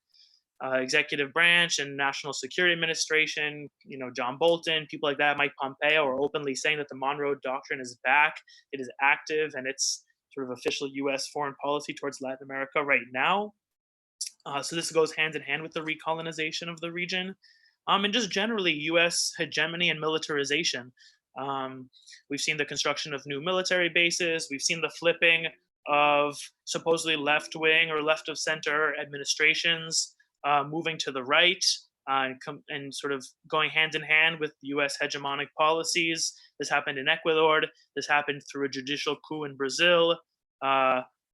executive branch and National Security Administration, John Bolton, people like that, Mike Pompeo, are openly saying that the Monroe Doctrine is back. It is active, and it's sort of official U.S. foreign policy towards Latin America right now. So this goes hand in hand with the recolonization of the region, and just generally U.S. hegemony and militarization. We've seen the construction of new military bases. We've seen the flipping of supposedly left-wing or left-of-center administrations moving to the right and sort of going hand in hand with U.S. hegemonic policies. This happened in Ecuador. This happened through a judicial coup in Brazil.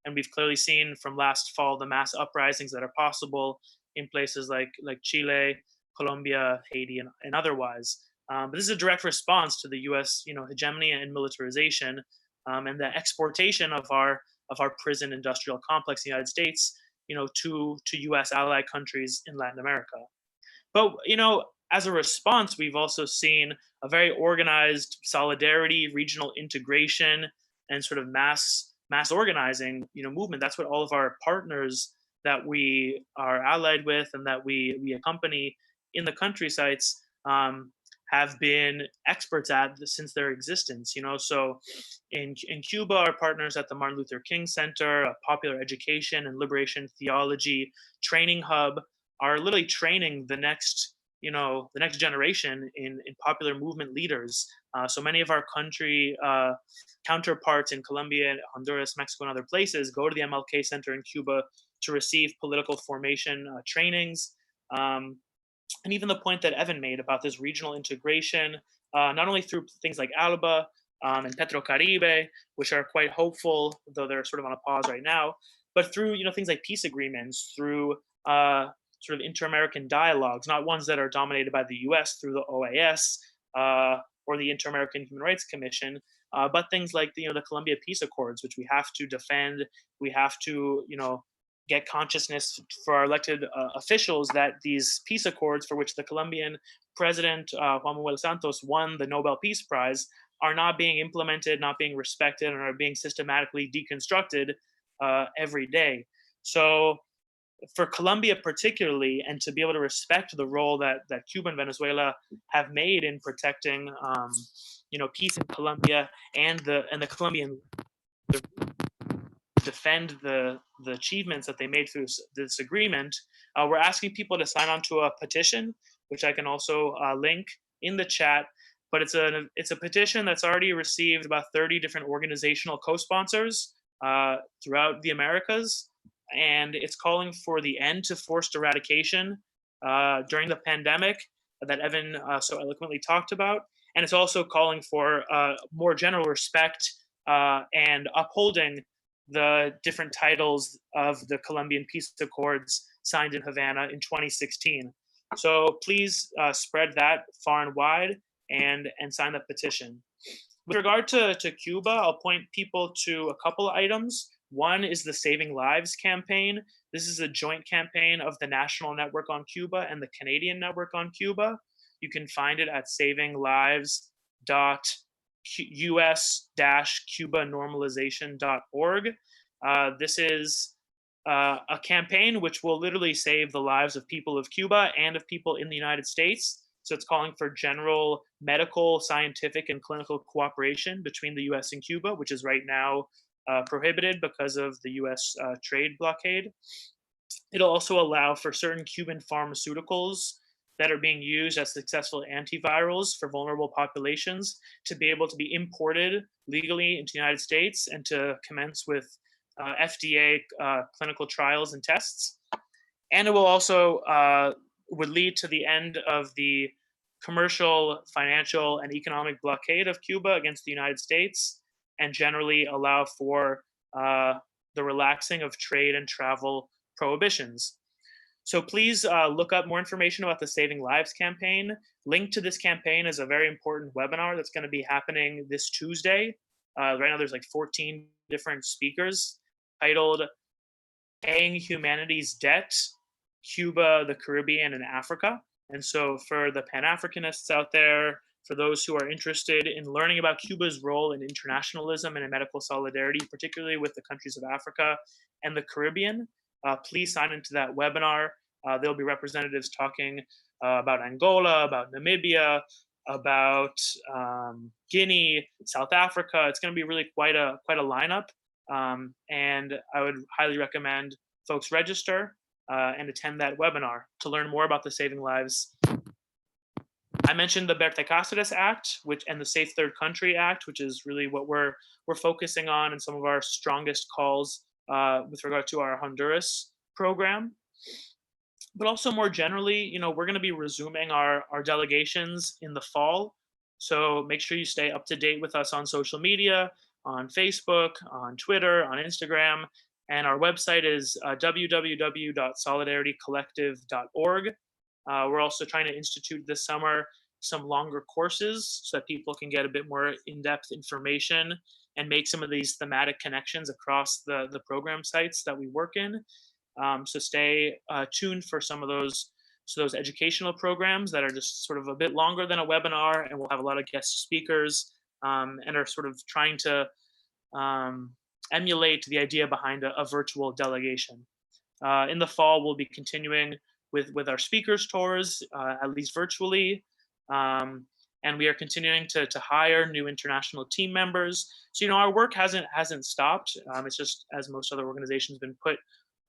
And we've clearly seen from last fall the mass uprisings that are possible in places like Chile, Colombia, Haiti, and otherwise. But this is a direct response to the U.S. hegemony and militarization and the exportation of our prison industrial complex in the United States, to U.S. allied countries in Latin America. But as a response, we've also seen a very organized solidarity, regional integration, and sort of mass organizing, movement. That's what all of our partners that we are allied with and that we accompany in the country sites have been experts at since their existence. So in Cuba, our partners at the Martin Luther King Center, a popular education and liberation theology training hub, are literally training the next generation in popular movement leaders. So many of our country counterparts in Colombia, Honduras, Mexico, and other places go to the M.L.K. Center in Cuba to receive political formation trainings. And even the point that Evan made about this regional integration, not only through things like ALBA and Petrocaribe, which are quite hopeful, though they're sort of on a pause right now, but through things like peace agreements, through sort of inter-American dialogues, not ones that are dominated by the U.S. through the OAS or the Inter-American Human Rights Commission, but things like the Colombia Peace Accords, which we have to defend. We have to get consciousness for our elected officials that these peace accords, for which the Colombian president Juan Manuel Santos won the Nobel Peace Prize, are not being implemented, not being respected, and are being systematically deconstructed every day. So for Colombia particularly, and to be able to respect the role that Cuba and Venezuela have made in protecting peace in Colombia and the Colombian defend the achievements that they made through this agreement, we're asking people to sign on to a petition, which I can also link in the chat. But it's a petition that's already received about 30 different organizational co-sponsors throughout the Americas, and it's calling for the end to forced eradication during the pandemic that Evan so eloquently talked about, and it's also calling for more general respect and upholding the different titles of the Colombian Peace Accords signed in Havana in 2016. So please spread that far and wide and sign the petition. With regard to Cuba, I'll point people to a couple of items. One is the Saving Lives campaign. This is a joint campaign of the National Network on Cuba and the Canadian Network on Cuba. You can find it at savinglives.us-cubanormalization.org. This is a campaign which will literally save the lives of people of Cuba and of people in the United States. So it's calling for general medical, scientific, and clinical cooperation between the US and Cuba, which is right now prohibited because of the US trade blockade. It'll also allow for certain Cuban pharmaceuticals that are being used as successful antivirals for vulnerable populations to be able to be imported legally into the United States and to commence with FDA clinical trials and tests. And it will also would lead to the end of the commercial, financial, and economic blockade of Cuba against the United States, and generally allow for the relaxing of trade and travel prohibitions. So please look up more information about the Saving Lives campaign. Linked to this campaign is a very important webinar that's going to be happening this Tuesday. Right now there's like 14 different speakers, titled Paying Humanity's Debt, Cuba, the Caribbean, and Africa. And so for the Pan-Africanists out there, for those who are interested in learning about Cuba's role in internationalism and in medical solidarity, particularly with the countries of Africa and the Caribbean, please sign into that webinar. There'll be representatives talking about Angola, about Namibia, about Guinea, South Africa. It's going to be really quite a lineup, and I would highly recommend folks register and attend that webinar to learn more about the Saving Lives. I mentioned the Berta Cáceres Act, and the Safe Third Country Act, which is really what we're focusing on, and some of our strongest calls with regard to our Honduras program. But also more generally, we're going to be resuming our delegations in the fall. So make sure you stay up to date with us on social media, on Facebook, on Twitter, on Instagram. And our website is www.solidaritycollective.org. We're also trying to institute this summer some longer courses so that people can get a bit more in-depth information and make some of these thematic connections across the program sites that we work in. So stay tuned for some of those So those educational programs that are just sort of a bit longer than a webinar, and we'll have a lot of guest speakers, and are sort of trying to emulate the idea behind a virtual delegation. In the fall, we'll be continuing with our speakers tours, at least virtually. And we are continuing to hire new international team members. So, our work hasn't stopped. It's just, as most other organizations, been put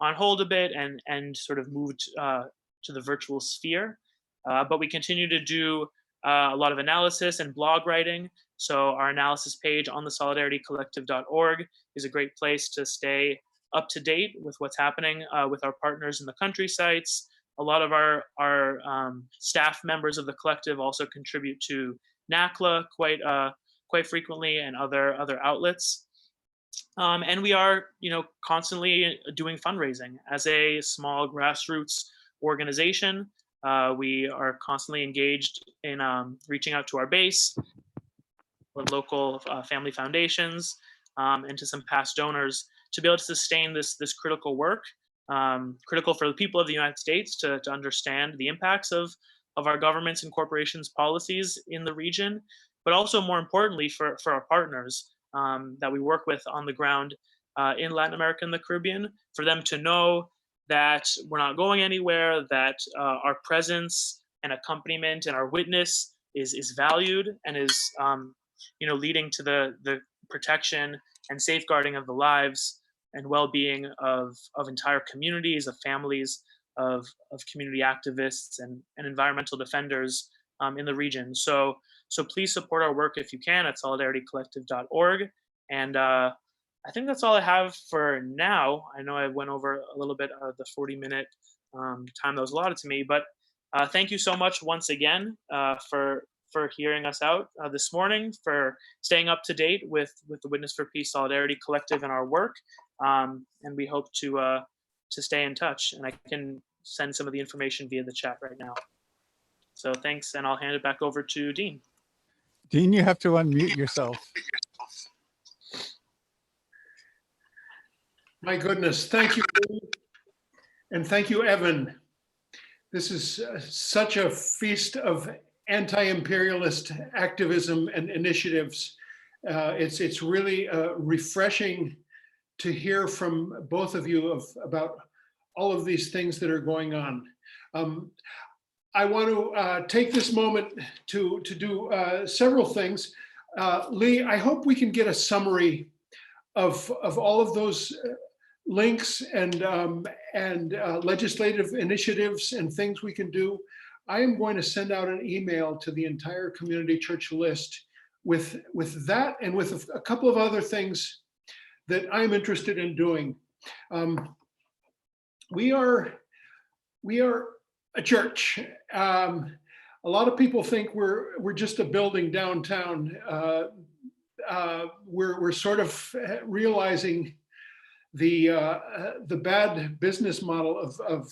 on hold a bit and sort of moved to the virtual sphere. But we continue to do a lot of analysis and blog writing. So our analysis page on the solidaritycollective.org is a great place to stay up to date with what's happening with our partners in the country sites. A lot of our staff members of the collective also contribute to NACLA quite frequently, and other outlets. And we are, constantly doing fundraising as a small grassroots organization. We are constantly engaged in reaching out to our base, with local family foundations, and to some past donors to be able to sustain this critical work. Critical for the people of the United States to understand the impacts of our governments and corporations' policies in the region, but also more importantly for our partners that we work with on the ground in Latin America and the Caribbean, for them to know that we're not going anywhere, that our presence and accompaniment and our witness is valued and is leading to the protection and safeguarding of the lives and well-being of entire communities, of families, of community activists and environmental defenders in the region. So please support our work if you can at solidaritycollective.org. And I think that's all I have for now. I know I went over a little bit of the 40-minute time that was allotted to me, but thank you so much once again for hearing us out this morning, for staying up to date with the Witness for Peace Solidarity Collective and our work. And we hope to stay in touch. And I can send some of the information via the chat right now. So thanks, and I'll hand it back over to Dean. Dean, you have to unmute yourself. My goodness, thank you, Lee. And thank you, Evan. This is such a feast of anti-imperialist activism and initiatives. It's really refreshing to hear from both of you about all of these things that are going on. I want to take this moment to do several things. Lee, I hope we can get a summary of all of those links and legislative initiatives and things we can do. I am going to send out an email to the entire community church list with that and with a couple of other things that I'm interested in doing. We are a church. A lot of people think we're just a building downtown. We're sort of realizing the bad business model of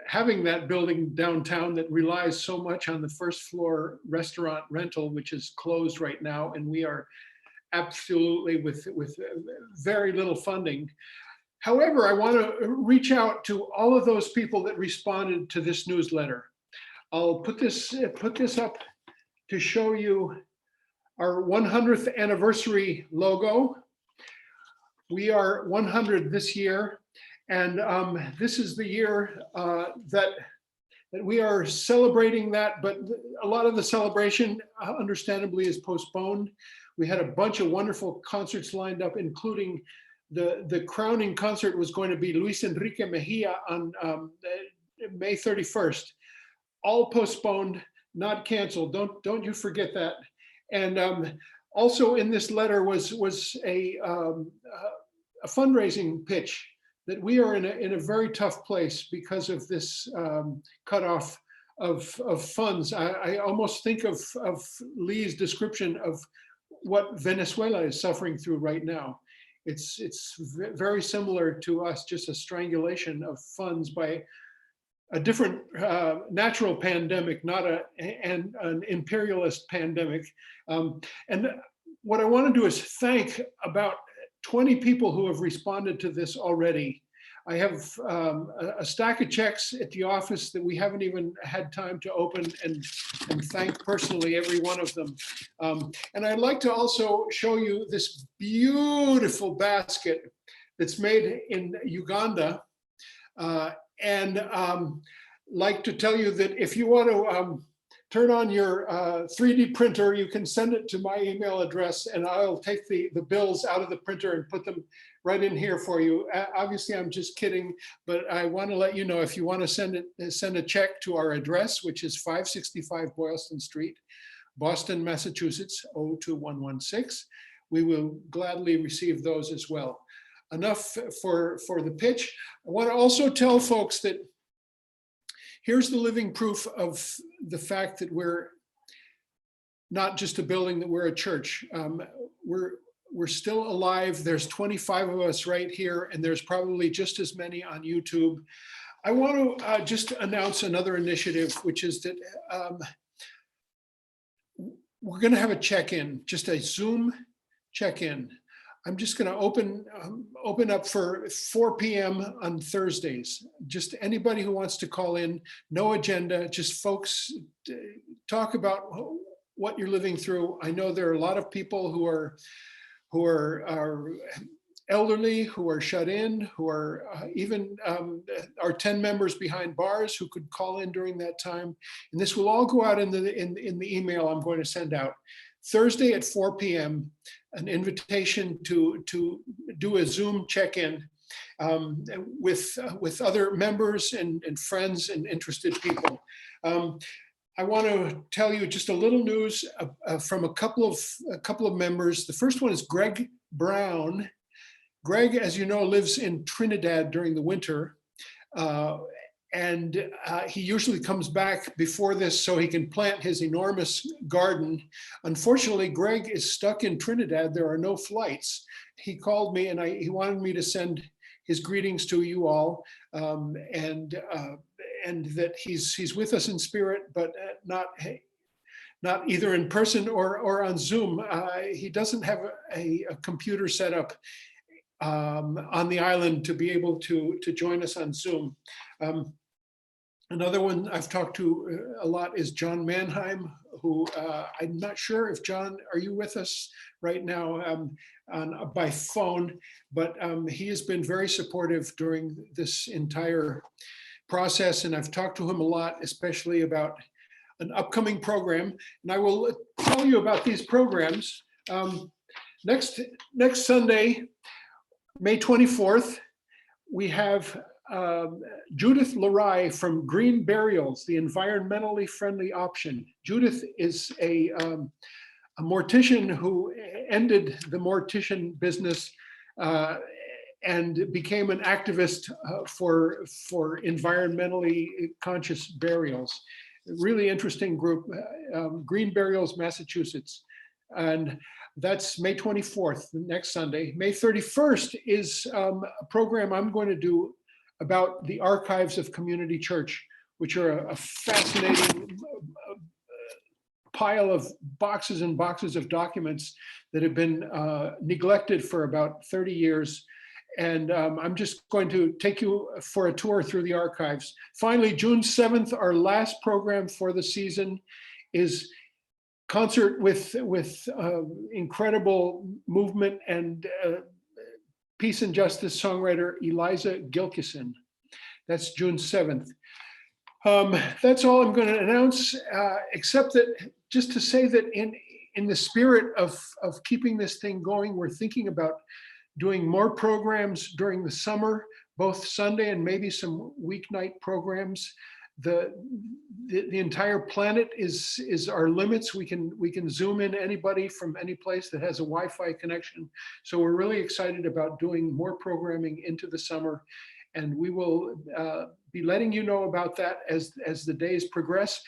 having that building downtown that relies so much on the first floor restaurant rental, which is closed right now, and we are absolutely with very little funding. However, I want to reach out to all of those people that responded to this newsletter. I'll put this up to show you our 100th anniversary logo. We are 100 this year, and this is the year that we are celebrating that, but a lot of the celebration, understandably, is postponed. We had a bunch of wonderful concerts lined up, including the crowning concert was going to be Luis Enrique Mejia on May 31st. All postponed, not canceled. Don't you forget that. And also in this letter was a fundraising pitch that we are in a very tough place because of this cutoff of funds. I almost think of Lee's description of what Venezuela is suffering through right now. It's very similar to us, just a strangulation of funds by a different natural pandemic, not an imperialist pandemic. And what I want to do is thank about 20 people who have responded to this already. I have a stack of checks at the office that we haven't even had time to open, and thank personally every one of them. And I'd like to also show you this beautiful basket that's made in Uganda. And like to tell you that if you want to turn on your 3D printer, you can send it to my email address, and I'll take the bills out of the printer and put them right in here for you. Obviously, I'm just kidding, but I want to let you know if you want to send a check to our address, which is 565 Boylston Street, Boston, Massachusetts, 02116. We will gladly receive those as well. Enough for the pitch. I want to also tell folks that here's the living proof of the fact that we're not just a building, that we're a church. We're still alive. There's 25 of us right here, and there's probably just as many on YouTube. I want to just announce another initiative, which is that we're going to have a check-in, just a Zoom check-in. I'm just going to open up for 4 p.m. on Thursdays. Just anybody who wants to call in, no agenda, just folks talk about what you're living through. I know there are a lot of people who are elderly, who are shut in, who are even our 10 members behind bars who could call in during that time. And this will all go out in the email I'm going to send out. Thursday at 4 p.m., an invitation to do a Zoom check-in with other members and friends and interested people. I want to tell you just a little news from a couple of members. The first one is Greg Brown. Greg, as you know, lives in Trinidad during the winter. And he usually comes back before this so he can plant his enormous garden. Unfortunately, Greg is stuck in Trinidad. There are no flights. He called me and he wanted me to send his greetings to you all, and that he's with us in spirit, but not either in person or on Zoom. He doesn't have a computer set up on the island to be able to join us on Zoom. Another one I've talked to a lot is John Mannheim, who I'm not sure if John, are you with us right now by phone? But he has been very supportive during this entire process, and I've talked to him a lot, especially about an upcoming program. And I will tell you about these programs. Next Sunday, May 24th, we have Judith Larai from Green Burials, the environmentally friendly option. Judith is a mortician who ended the mortician business and became an activist for environmentally conscious burials. Really interesting group, Green Burials, Massachusetts. And that's May 24th, next Sunday. May 31st is a program I'm going to do about the archives of Community Church, which are a fascinating pile of boxes and boxes of documents that have been neglected for about 30 years. And I'm just going to take you for a tour through the archives. Finally, June 7th, our last program for the season is concert with incredible movement and peace and justice songwriter Eliza Gilkison. That's June 7th. That's all I'm going to announce, except that just to say that in the spirit of keeping this thing going, we're thinking about doing more programs during the summer, both Sunday and maybe some weeknight programs. The entire planet is our limits. We can zoom in anybody from any place that has a Wi-Fi connection. So we're really excited about doing more programming into the summer, and we will be letting you know about that as the days progress.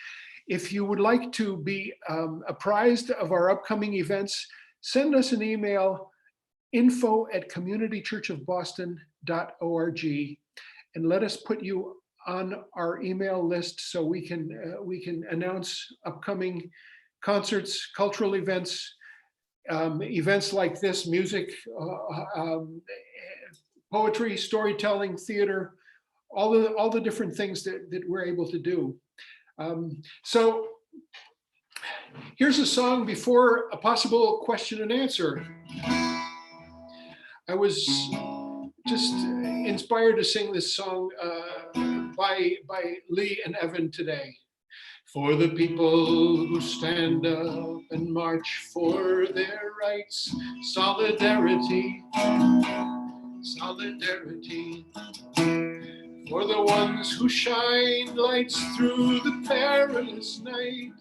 If you would like to be apprised of our upcoming events, send us an email, info@communitychurchofboston.org, and let us put you on our email list so we can announce upcoming concerts, cultural events, events like this, music, poetry, storytelling, theater, all the different things that we're able to do. So here's a song before a possible question and answer. I was just inspired to sing this song by Lee and Evan today. For the people who stand up and march for their rights, solidarity, solidarity. For the ones who shine lights through the perilous night,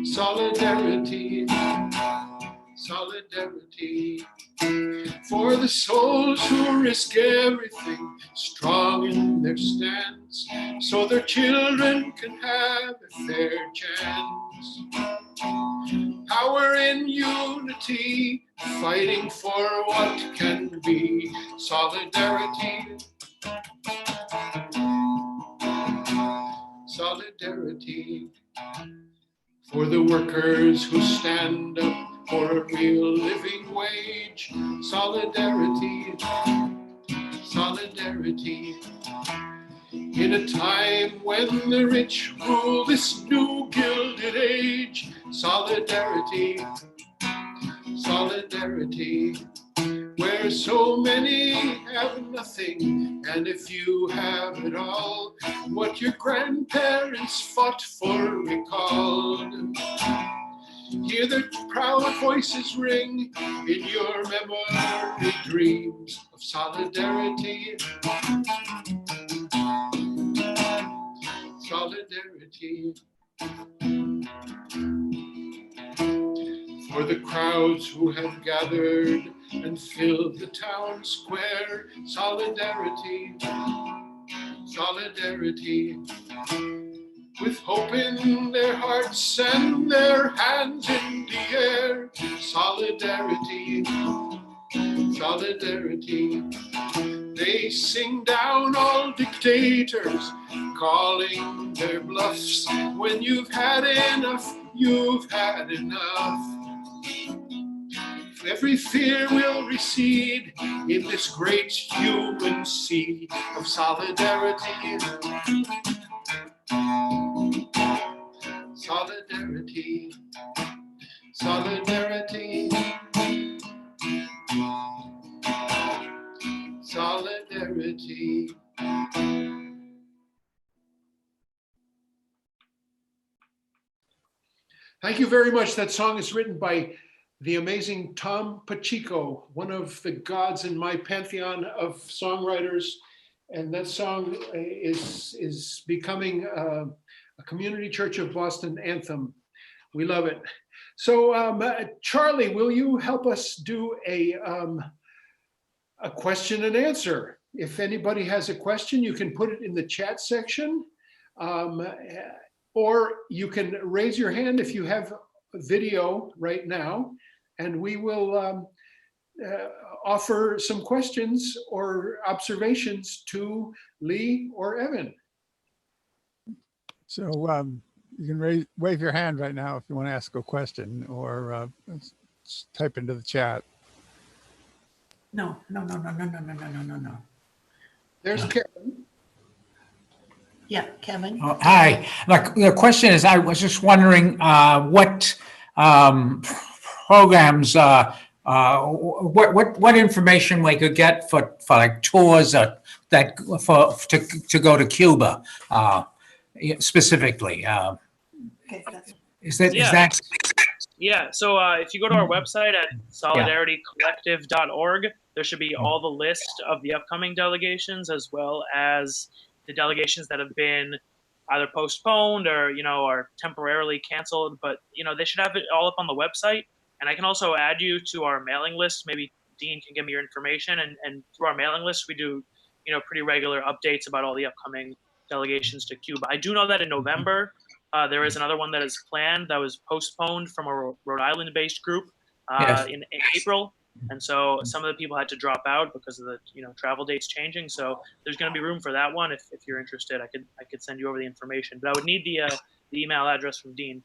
solidarity, solidarity. For the souls who risk everything, strong in their stance, so their children can have a fair chance. Power in unity, fighting for what can be, solidarity, solidarity. For the workers who stand up for a real living wage, solidarity, solidarity. In a time when the rich rule this new gilded age, solidarity, solidarity. Where so many have nothing, and if you have it all, what your grandparents fought for recalled. Hear the proud voices ring in your memory dreams of solidarity, solidarity. For the crowds who have gathered and filled the town square, solidarity, solidarity. With hope in their hearts and their hands in the air, solidarity, solidarity. They sing down all dictators, calling their bluffs. When you've had enough, you've had enough. Every fear will recede in this great human sea of solidarity, solidarity, solidarity, solidarity. Thank you very much. That song is written by the amazing Tom Pacheco, one of the gods in my pantheon of songwriters. And that song is becoming a Community Church of Boston anthem. We love it. So Charlie, will you help us do a question and answer? If anybody has a question, you can put it in the chat section, or you can raise your hand if you have a video right now, and we will offer some questions or observations to Lee or Evan. So you can wave your hand right now if you want to ask a question, or type into the chat. No. There's Kevin. Yeah, Kevin. Oh, hi. The question is, I was just wondering what programs, what information we could get for like tours to go to Cuba specifically. Okay, that's Is that Yeah, so if you go to our website at solidaritycollective.org, there should be all the list of the upcoming delegations, as well as the delegations that have been either postponed or, are temporarily canceled. But, they should have it all up on the website. And I can also add you to our mailing list. Maybe Dean can give me your information. And through our mailing list, we do, pretty regular updates about all the upcoming delegations to Cuba. I do know that in November, there is another one that is planned that was postponed from a Rhode Island-based group in April. And so some of the people had to drop out because of the travel dates changing. So there's going to be room for that one. If you're interested, I could send you over the information. But I would need the email address from Dean.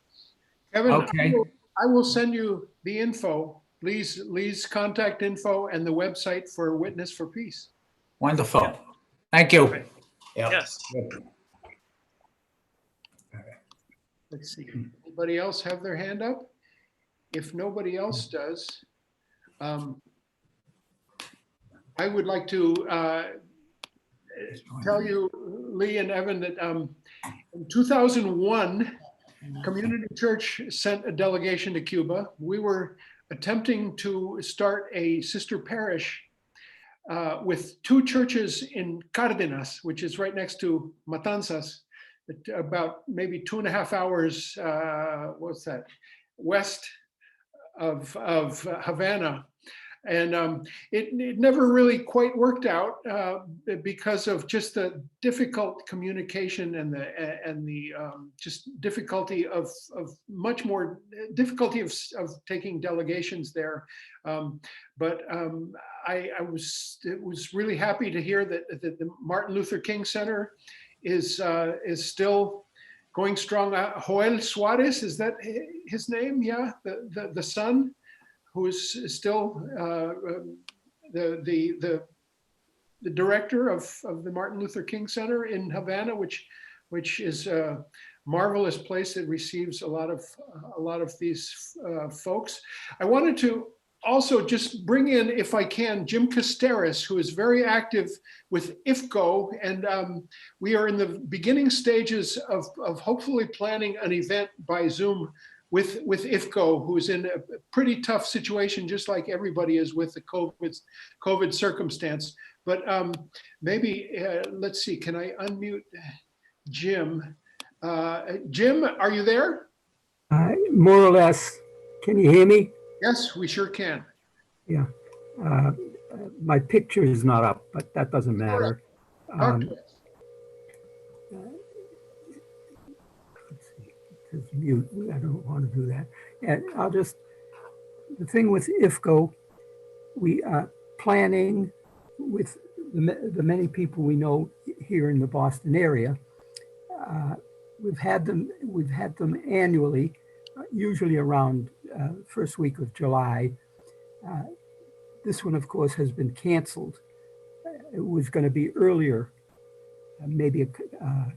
Kevin, Okay. I will send you the info, Lee's contact info and the website for Witness for Peace. Wonderful. Thank you. Great. Yeah. Yes. Let's see. Anybody else have their hand up? If nobody else does, I would like to tell you, Lee and Evan, that in 2001, Community Church sent a delegation to Cuba. We were attempting to start a sister parish with 2 churches in Cárdenas, which is right next to Matanzas, about maybe 2.5 hours, what's that, west of Havana. And it never really quite worked out because of just the difficult communication and the just difficulty of much more difficulty of taking delegations there. But I was really happy to hear that the Martin Luther King Center is still going strong. Joel Suarez, is that his name? Yeah, the son, who is still the director of the Martin Luther King Center in Havana, which is a marvelous place that receives a lot of these folks. I wanted to also just bring in, if I can, Jim Casteris, who is very active with IFCO, and we are in the beginning stages of hopefully planning an event by Zoom with IFCO, who's in a pretty tough situation, just like everybody is with the COVID circumstance. But maybe, let's see, can I unmute Jim? Jim, are you there? More or less. Can you hear me? Yes, we sure can. Yeah. My picture is not up, but that doesn't matter. Okay. Let's see, because mute, I don't want to do that. And I'll just, the thing with IFCO, we are planning with the many people we know here in the Boston area. We've had them annually, usually around first week of July. This one, of course, has been canceled. It was going to be earlier, maybe a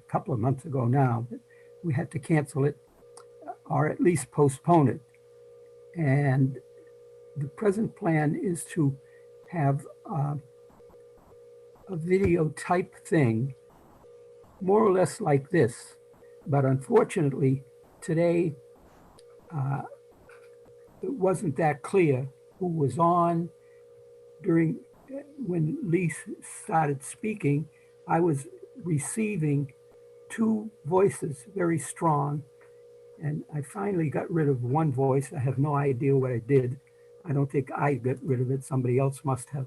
couple of months ago now, but we had to cancel it or at least postpone it. And the present plan is to have a video type thing, more or less like this. But unfortunately, today, it wasn't that clear who was on. When Lee started speaking, I was receiving 2 voices, very strong. And I finally got rid of one voice. I have no idea what I did. I don't think I got rid of it. Somebody else must have.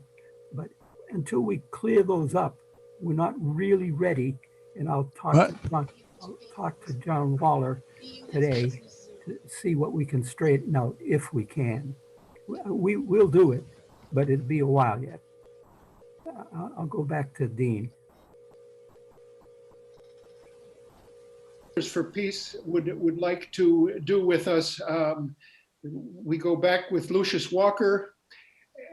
But until we clear those up, we're not really ready. And I'll talk to John Waller today to see what we can straighten out if we can. We will do it, but it'll be a while yet. I'll go back to Dean. For Peace would like to do with us. We go back with Lucius Walker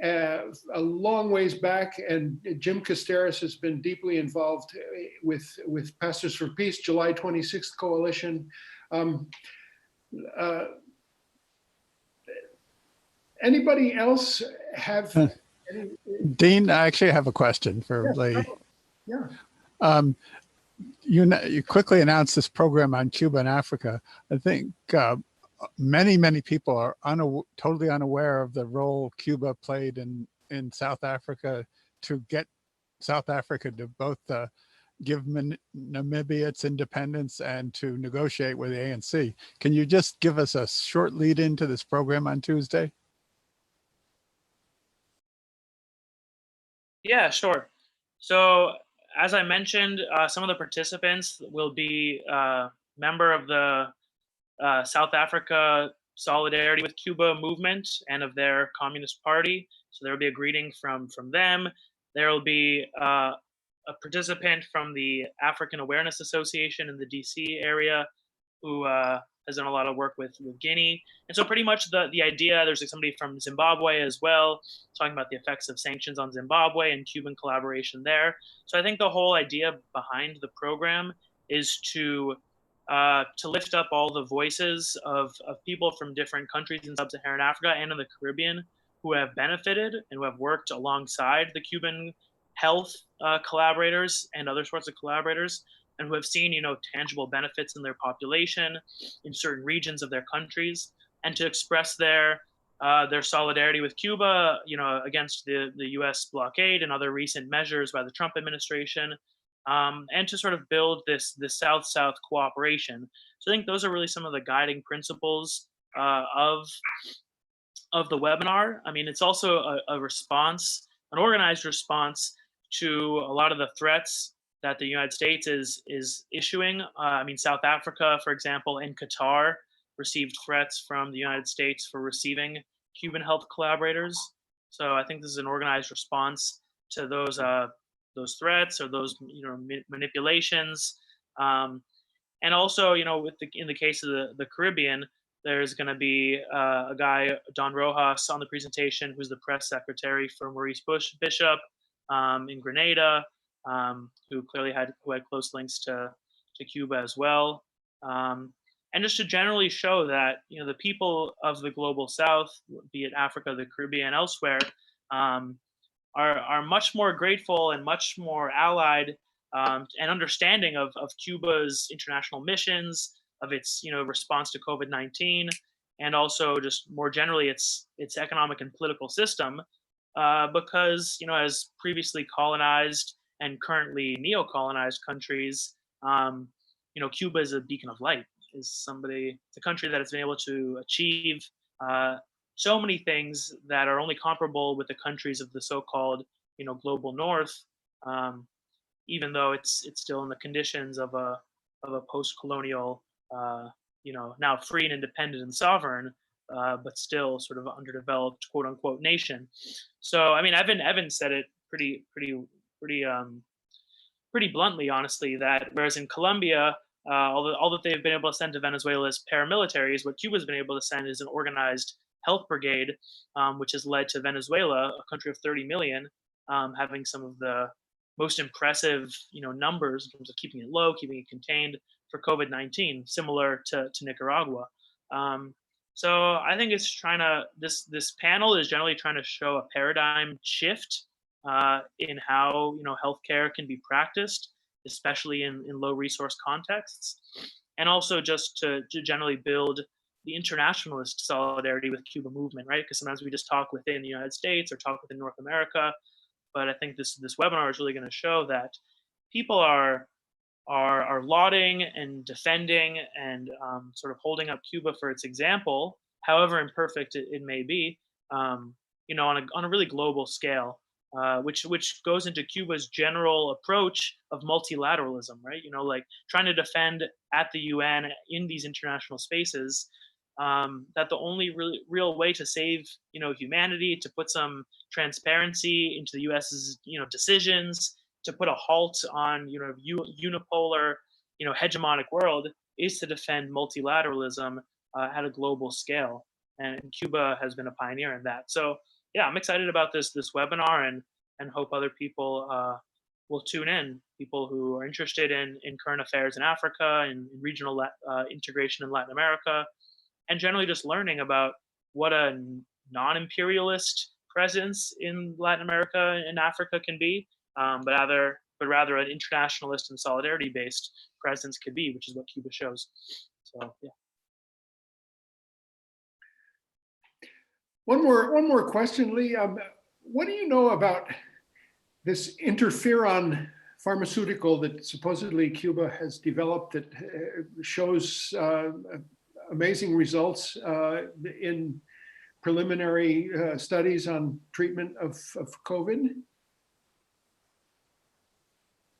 a long ways back, and Jim Casteris has been deeply involved with Pastors for Peace, July 26th Coalition. Anybody else have any? Dean, I actually have a question for Lee. Yeah. You quickly announced this program on Cuba and Africa. I think many people are totally unaware of the role Cuba played in South Africa to get South Africa to both give Namibia its independence and to negotiate with the ANC. Can you just give us a short lead into this program on Tuesday? Yeah, sure. So as I mentioned, some of the participants will be member of the South Africa Solidarity with Cuba movement and of their Communist Party. So there will be a greeting from them. There will be a participant from the African Awareness Association in the DC area who has has done a lot of work with Guinea. And so pretty much the idea, there's like somebody from Zimbabwe as well, talking about the effects of sanctions on Zimbabwe and Cuban collaboration there. So I think the whole idea behind the program is to lift up all the voices of people from different countries in sub-Saharan Africa and in the Caribbean who have benefited and who have worked alongside the Cuban health collaborators and other sorts of collaborators, and who have seen, tangible benefits in their population in certain regions of their countries, and to express their solidarity with Cuba, against the U.S. blockade and other recent measures by the Trump administration, and to sort of build this South-South cooperation. So I think those are really some of the guiding principles of the webinar. I mean, it's also a response, an organized response to a lot of the threats that the United States is issuing. I mean, South Africa, for example, and Qatar received threats from the United States for receiving Cuban health collaborators. So I think this is an organized response to those threats or those manipulations. And also, in the case of the Caribbean, there's going to be a guy, Don Rojas, on the presentation, who's the press secretary for Maurice Bishop in Grenada, who clearly had close links to Cuba as well. And just to generally show that, the people of the global South, be it Africa, the Caribbean, elsewhere, are much more grateful and much more allied and understanding of Cuba's international missions, of its response to COVID-19, and also just more generally its economic and political system, because as previously colonized and currently neo-colonized countries, Cuba is a beacon of light. It's a country that has been able to achieve so many things that are only comparable with the countries of the so-called global North, even though it's still in the conditions of a post-colonial, now free and independent and sovereign, but still sort of underdeveloped quote unquote nation. So I mean, Evan said it pretty bluntly, honestly, that whereas in Colombia, all that they've been able to send to Venezuela is paramilitaries, what Cuba's been able to send is an organized health brigade, which has led to Venezuela, a country of 30 million, having some of the most impressive, numbers in terms of keeping it low, keeping it contained for COVID-19, similar to Nicaragua. So I think it's this panel is generally trying to show a paradigm shift in how healthcare can be practiced, especially in low resource contexts, and also just to generally build the internationalist solidarity with Cuba movement, right? Because sometimes we just talk within the United States or talk within North America, but I think this webinar is really going to show that people are lauding and defending and sort of holding up Cuba for its example, however imperfect it may be, on a really global scale, which goes into Cuba's general approach of multilateralism, right? Like trying to defend at the UN in these international spaces that the only real way to save humanity, to put some transparency into the US's decisions, to put a halt on unipolar hegemonic world, is to defend multilateralism at a global scale, and Cuba has been a pioneer in that. So yeah, I'm excited about this webinar and hope other people will tune in, people who are interested in current affairs in Africa and in regional integration in Latin America, and generally just learning about what a non-imperialist presence in Latin America and Africa can be, but rather an internationalist and solidarity-based presence could be, which is what Cuba shows. So yeah. One more question, Lee. What do you know about this interferon pharmaceutical that supposedly Cuba has developed that shows amazing results in preliminary studies on treatment of COVID?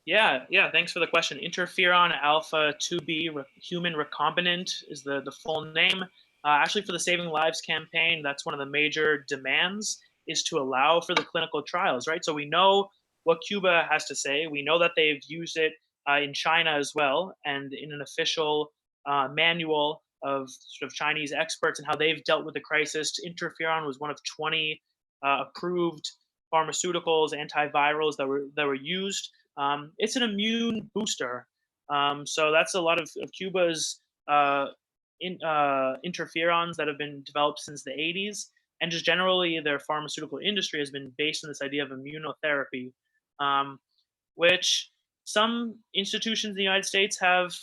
Yeah, thanks for the question. Interferon alpha 2B human recombinant is the full name. Actually, for the Saving Lives campaign, that's one of the major demands, is to allow for the clinical trials, right? So we know what Cuba has to say. We know that they've used it in China as well, and in an official manual sort of Chinese experts and how they've dealt with the crisis. Interferon was one of 20 approved pharmaceuticals, antivirals that were used. It's an immune booster. So that's a lot of Cuba's interferons that have been developed since the 80s. And just generally, their pharmaceutical industry has been based on this idea of immunotherapy, which some institutions in the United States have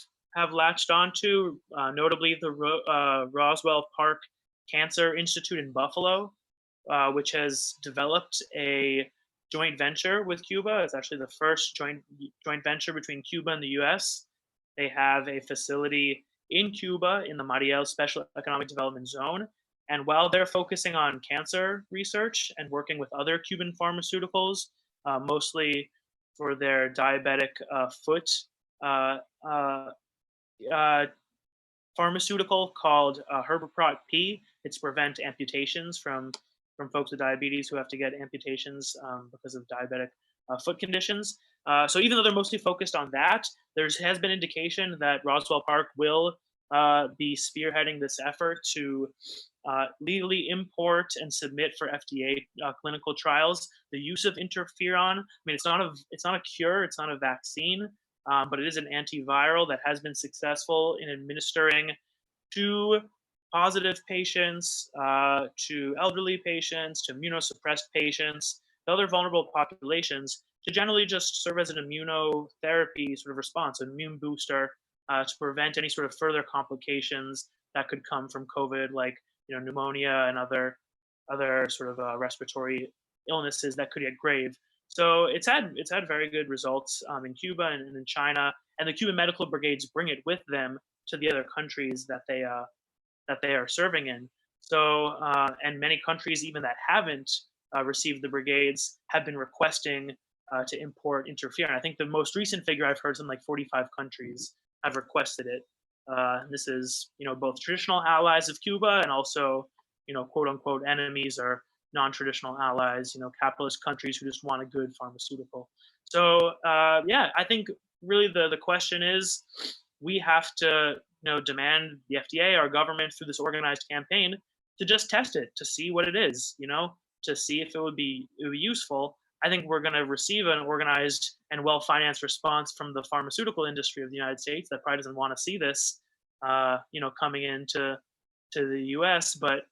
latched onto, notably the Roswell Park Cancer Institute in Buffalo, which has developed a joint venture with Cuba. It's actually the first joint venture between Cuba and the U.S. They have a facility in Cuba in the Mariel Special Economic Development Zone. And while they're focusing on cancer research and working with other Cuban pharmaceuticals, mostly for their diabetic foot pharmaceutical called Herbiprot P. It's to prevent amputations from folks with diabetes who have to get amputations because of diabetic foot conditions. So even though they're mostly focused on that, there has been indication that Roswell Park will be spearheading this effort to legally import and submit for FDA clinical trials the use of interferon. I mean, it's not a cure, it's not a vaccine, but it is an antiviral that has been successful in administering to positive patients, to elderly patients, to immunosuppressed patients, to other vulnerable populations, to generally just serve as an immunotherapy sort of response, an immune booster to prevent any sort of further complications that could come from COVID, like pneumonia and other sort of respiratory illnesses that could get grave. So it's had very good results in Cuba and in China, and the Cuban medical brigades bring it with them to the other countries that they are serving in. So and many countries even that haven't received the brigades have been requesting to import interferon. I think the most recent figure I've heard, something like 45 countries have requested it. This is both traditional allies of Cuba and also quote unquote enemies or non-traditional allies, capitalist countries who just want a good pharmaceutical. So yeah, I think really the question is, we have to demand the FDA, our government, through this organized campaign, to just test it, to see what it is, to see if it would be useful. I think we're going to receive an organized and well-financed response from the pharmaceutical industry of the United States that probably doesn't want to see this, coming into the U.S. But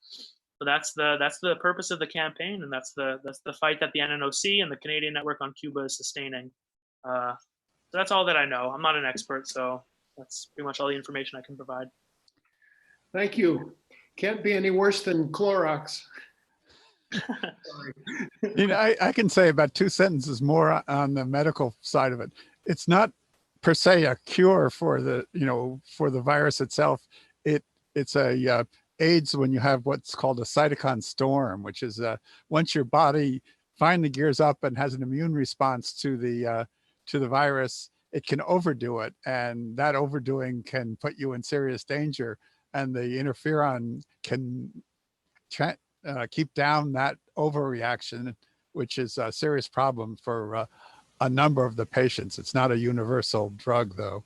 that's the purpose of the campaign, and that's the fight that the NNOC and the Canadian Network on Cuba is sustaining. So that's all that I know. I'm not an expert, so that's pretty much all the information I can provide. Thank you. Can't be any worse than Clorox. I can say about 2 sentences more on the medical side of it. It's not per se a cure for the virus itself. It's a aids when you have what's called a cytokine storm, which is once your body finally gears up and has an immune response to the virus, it can overdo it, and that overdoing can put you in serious danger. And the interferon can keep down that overreaction, which is a serious problem for a number of the patients. It's not a universal drug, though.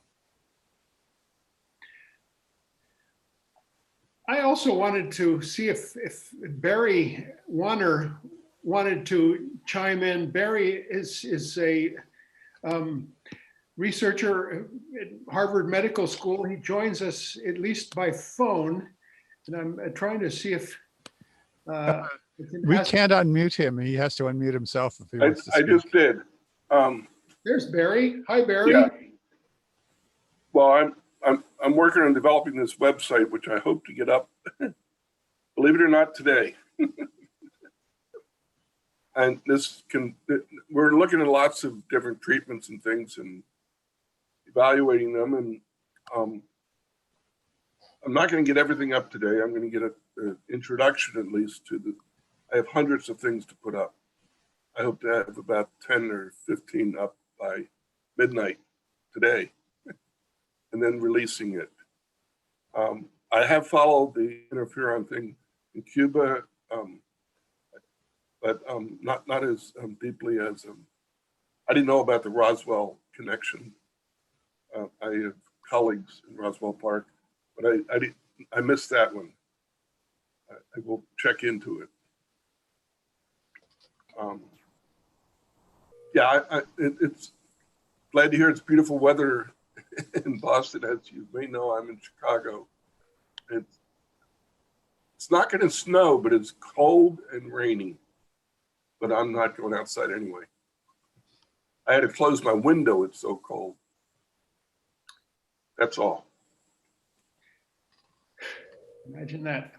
I also wanted to see if Barry Warner wanted to chime in. Barry is a researcher at Harvard Medical School. He joins us at least by phone, and I'm trying to see if we can't unmute him. He has to unmute himself if he wants to speak. I just did. There's Barry. Hi, Barry. Yeah. Well, I'm working on developing this website, which I hope to get up, believe it or not, today. And we're looking at lots of different treatments and things and evaluating them. And I'm not going to get everything up today. I'm going to get an introduction at least I have hundreds of things to put up. I hope to have about 10 or 15 up by midnight today, and then releasing it. I have followed the interferon thing in Cuba, but not as deeply as I didn't know about the Roswell connection. I have colleagues in Roswell Park, but I I missed that one. I will check into it. Yeah, it's glad to hear it's beautiful weather in Boston. As you may know, I'm in Chicago. It's not going to snow, but it's cold and rainy. But I'm not going outside anyway. I had to close my window. It's so cold. That's all. Imagine that.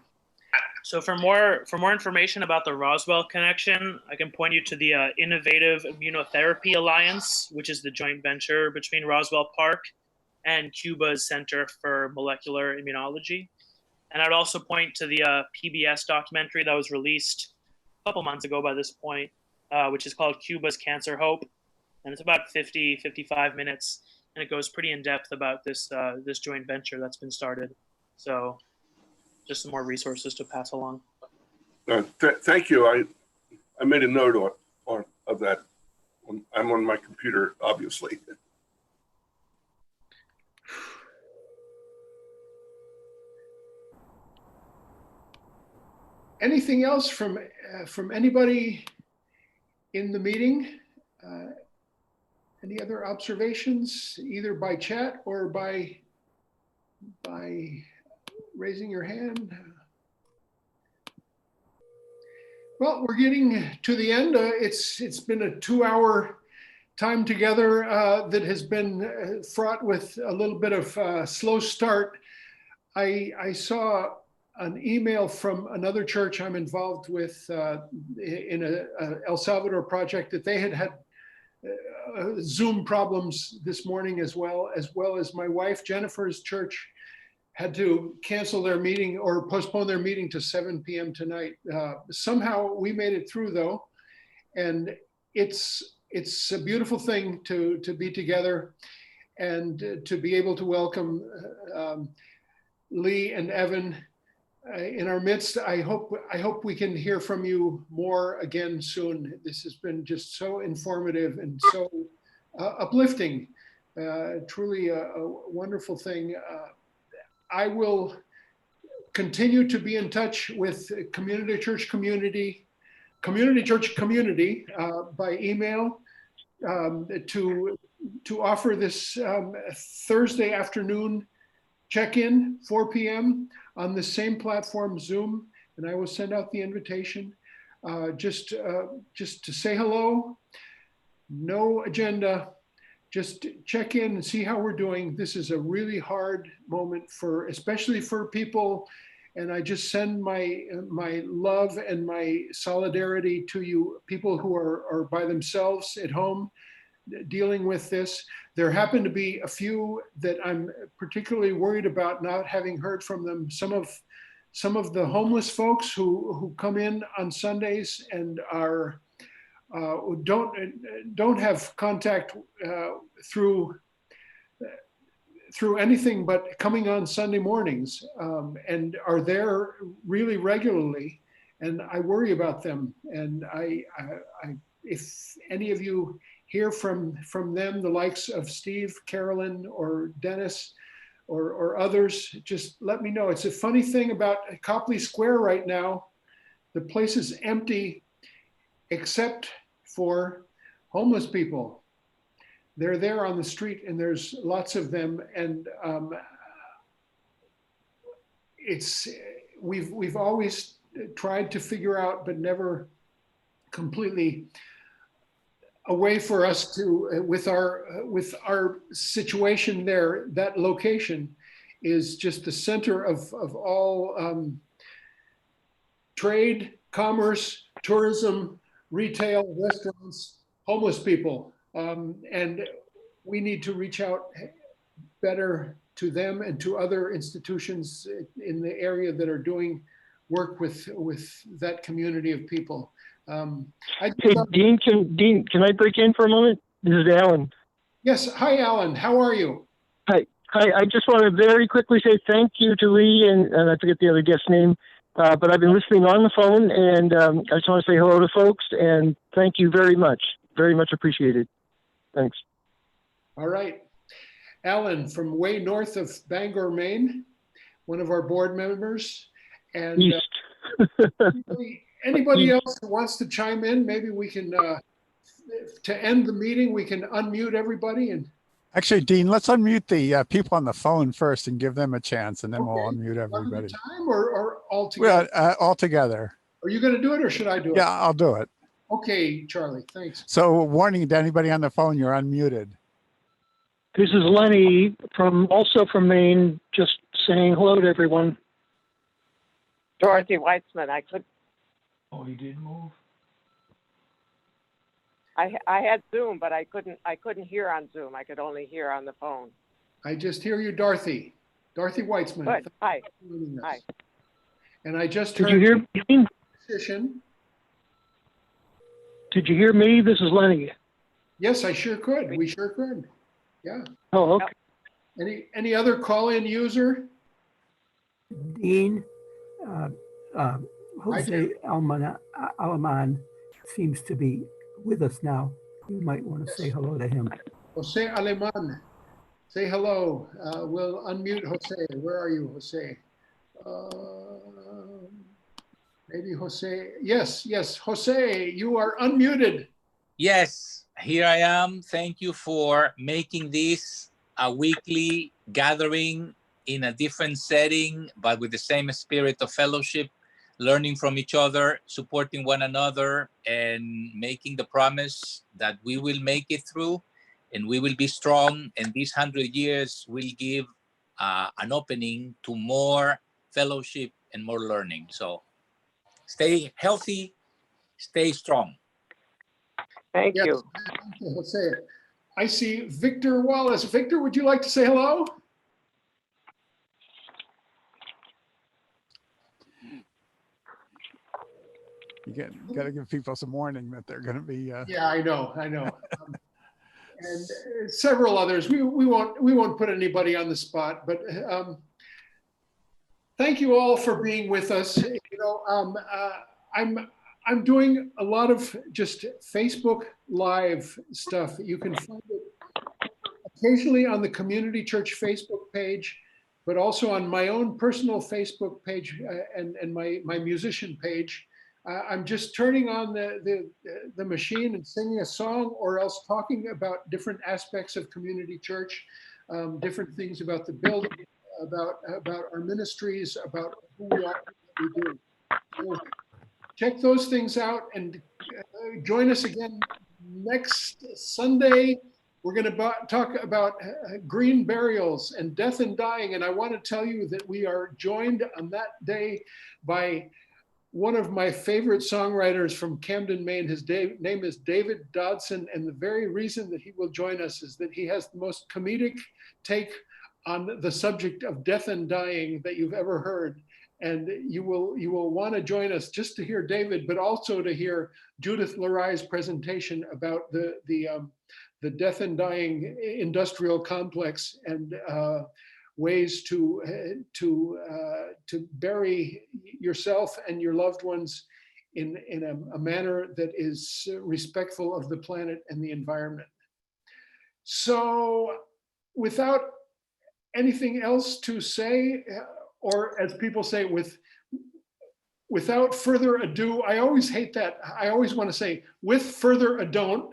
So for more information about the Roswell connection, I can point you to the Innovative Immunotherapy Alliance, which is the joint venture between Roswell Park and Cuba's Center for Molecular Immunology. And I'd also point to the PBS documentary that was released a couple months ago by this point, which is called Cuba's Cancer Hope. And it's about 55 minutes, and it goes pretty in depth about this this joint venture that's been started. So just some more resources to pass along. Thank you. I made a note of that. I'm on my computer, obviously. Anything else from anybody in the meeting? Any other observations, either by chat or by raising your hand? Well, we're getting to the end. It's been a 2-hour time together that has been fraught with a little bit of a slow start. I saw an email from another church I'm involved with in a El Salvador project that they had Zoom problems this morning as well as my wife Jennifer's church had to cancel their meeting or postpone their meeting to 7 p.m. tonight. Somehow we made it through though, and it's a beautiful thing to be together and to be able to welcome Lee and Evan in our midst. I hope we can hear from you more again soon. This has been just so informative and so uplifting. Truly a wonderful thing. I will continue to be in touch with Community Church Community by email to offer this Thursday afternoon check-in, 4 p.m. on the same platform, Zoom, and I will send out the invitation just to say hello. No agenda. Just check in and see how we're doing. This is a really hard moment especially for people, and I just send my love and my solidarity to you, people who are by themselves at home dealing with this. There happen to be a few that I'm particularly worried about not having heard from them. Some of the homeless folks who come in on Sundays and are don't have contact through anything but coming on Sunday mornings and are there really regularly, and I worry about them. And I if any of you hear from them, the likes of Steve, Carolyn, or Dennis, or others, just let me know. It's a funny thing about Copley Square right now. The place is empty except for homeless people. They're there on the street and there's lots of them. And we've always tried to figure out, but never completely a way for us to, with our situation there, that location is just the center of all trade, commerce, tourism, retail, restaurants, homeless people. And we need to reach out better to them and to other institutions in the area that are doing work with that community of people. Hey, Dean, can I break in for a moment? This is Alan. Yes. Hi, Alan. How are you? Hi. I just want to very quickly say thank you to Lee and I forget the other guest's name, but I've been listening on the phone, and I just want to say hello to folks and thank you very much. Very much appreciated. Thanks. All right. Alan from way north of Bangor, Maine. one of our board members. And East. anybody else who wants to chime in, maybe we can, to end the meeting, we can unmute everybody and. Actually, Dean, let's unmute the people on the phone first and give them a chance, and then we'll Okay. unmute One at a everybody. time or all together? Well, all together. Are you going to do it or should I do it? Yeah, I'll do it. Okay, Charlie, thanks. So warning to anybody on the phone, you're unmuted. This is Lenny also from Maine, just saying hello to everyone. Dorothy Weitzman, Oh, you did move? I had Zoom, but I couldn't hear on Zoom. I could only hear on the phone. I just hear you, Dorothy. Dorothy Weitzman. Good. Hi. Thank you for joining us. Hi. And I just Did heard. you hear me? Position. Did you hear me? This is Lenny. Yes, I sure could. We sure could. Yeah. Oh, okay. Any other call-in user? Dean, Jose Alaman seems to be with us now. You might want to say hello to him. Jose Aleman, say hello. We'll unmute Jose. Where are you, Jose? Maybe Jose. Yes, Jose, you are unmuted. Yes, here I am. Thank you for making this a weekly gathering in a different setting, but with the same spirit of fellowship, learning from each other, supporting one another, and making the promise that we will make it through and we will be strong. And these 100 years will give an opening to more fellowship and more learning. So stay healthy, stay strong. Thank Yes. you. Thank you, Jose. I see Victor Wallace. Victor, would you like to say hello? You got to give people some warning that they're going to be. Yeah, I know. And several others. We won't put anybody on the spot, but thank you all for being with us. You know, I'm doing a lot of just Facebook Live stuff. You can find it occasionally on the Community Church Facebook page, but also on my own personal Facebook page and my musician page. I'm just turning on the machine and singing a song, or else talking about different aspects of Community Church, different things about the building, about our ministries, about who we are, what we do. So check those things out and join us again next Sunday. We're going to talk about green burials and death and dying. And I want to tell you that we are joined on that day by one of my favorite songwriters from Camden, Maine. His name is David Dodson. And the very reason that he will join us is that he has the most comedic take on the subject of death and dying that you've ever heard. And you will want to join us just to hear David, but also to hear Judith Larai's presentation about the death and dying industrial complex and ways to bury yourself and your loved ones in a manner that is respectful of the planet and the environment. So without anything else to say, or as people say, without further ado, I always hate that. I always want to say, with further ado,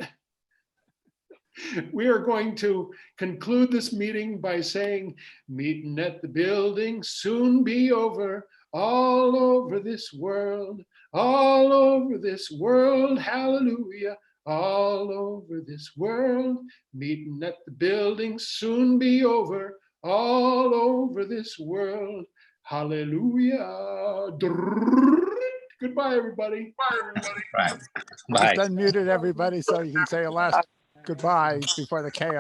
we are going to conclude this meeting by saying, meeting at the building, soon be over, all over this world, hallelujah, all over this world, meeting at the building, soon be over, all over this world, hallelujah. Goodbye, everybody. Right. Bye. Just unmuted everybody so you can say a last goodbye before the chaos.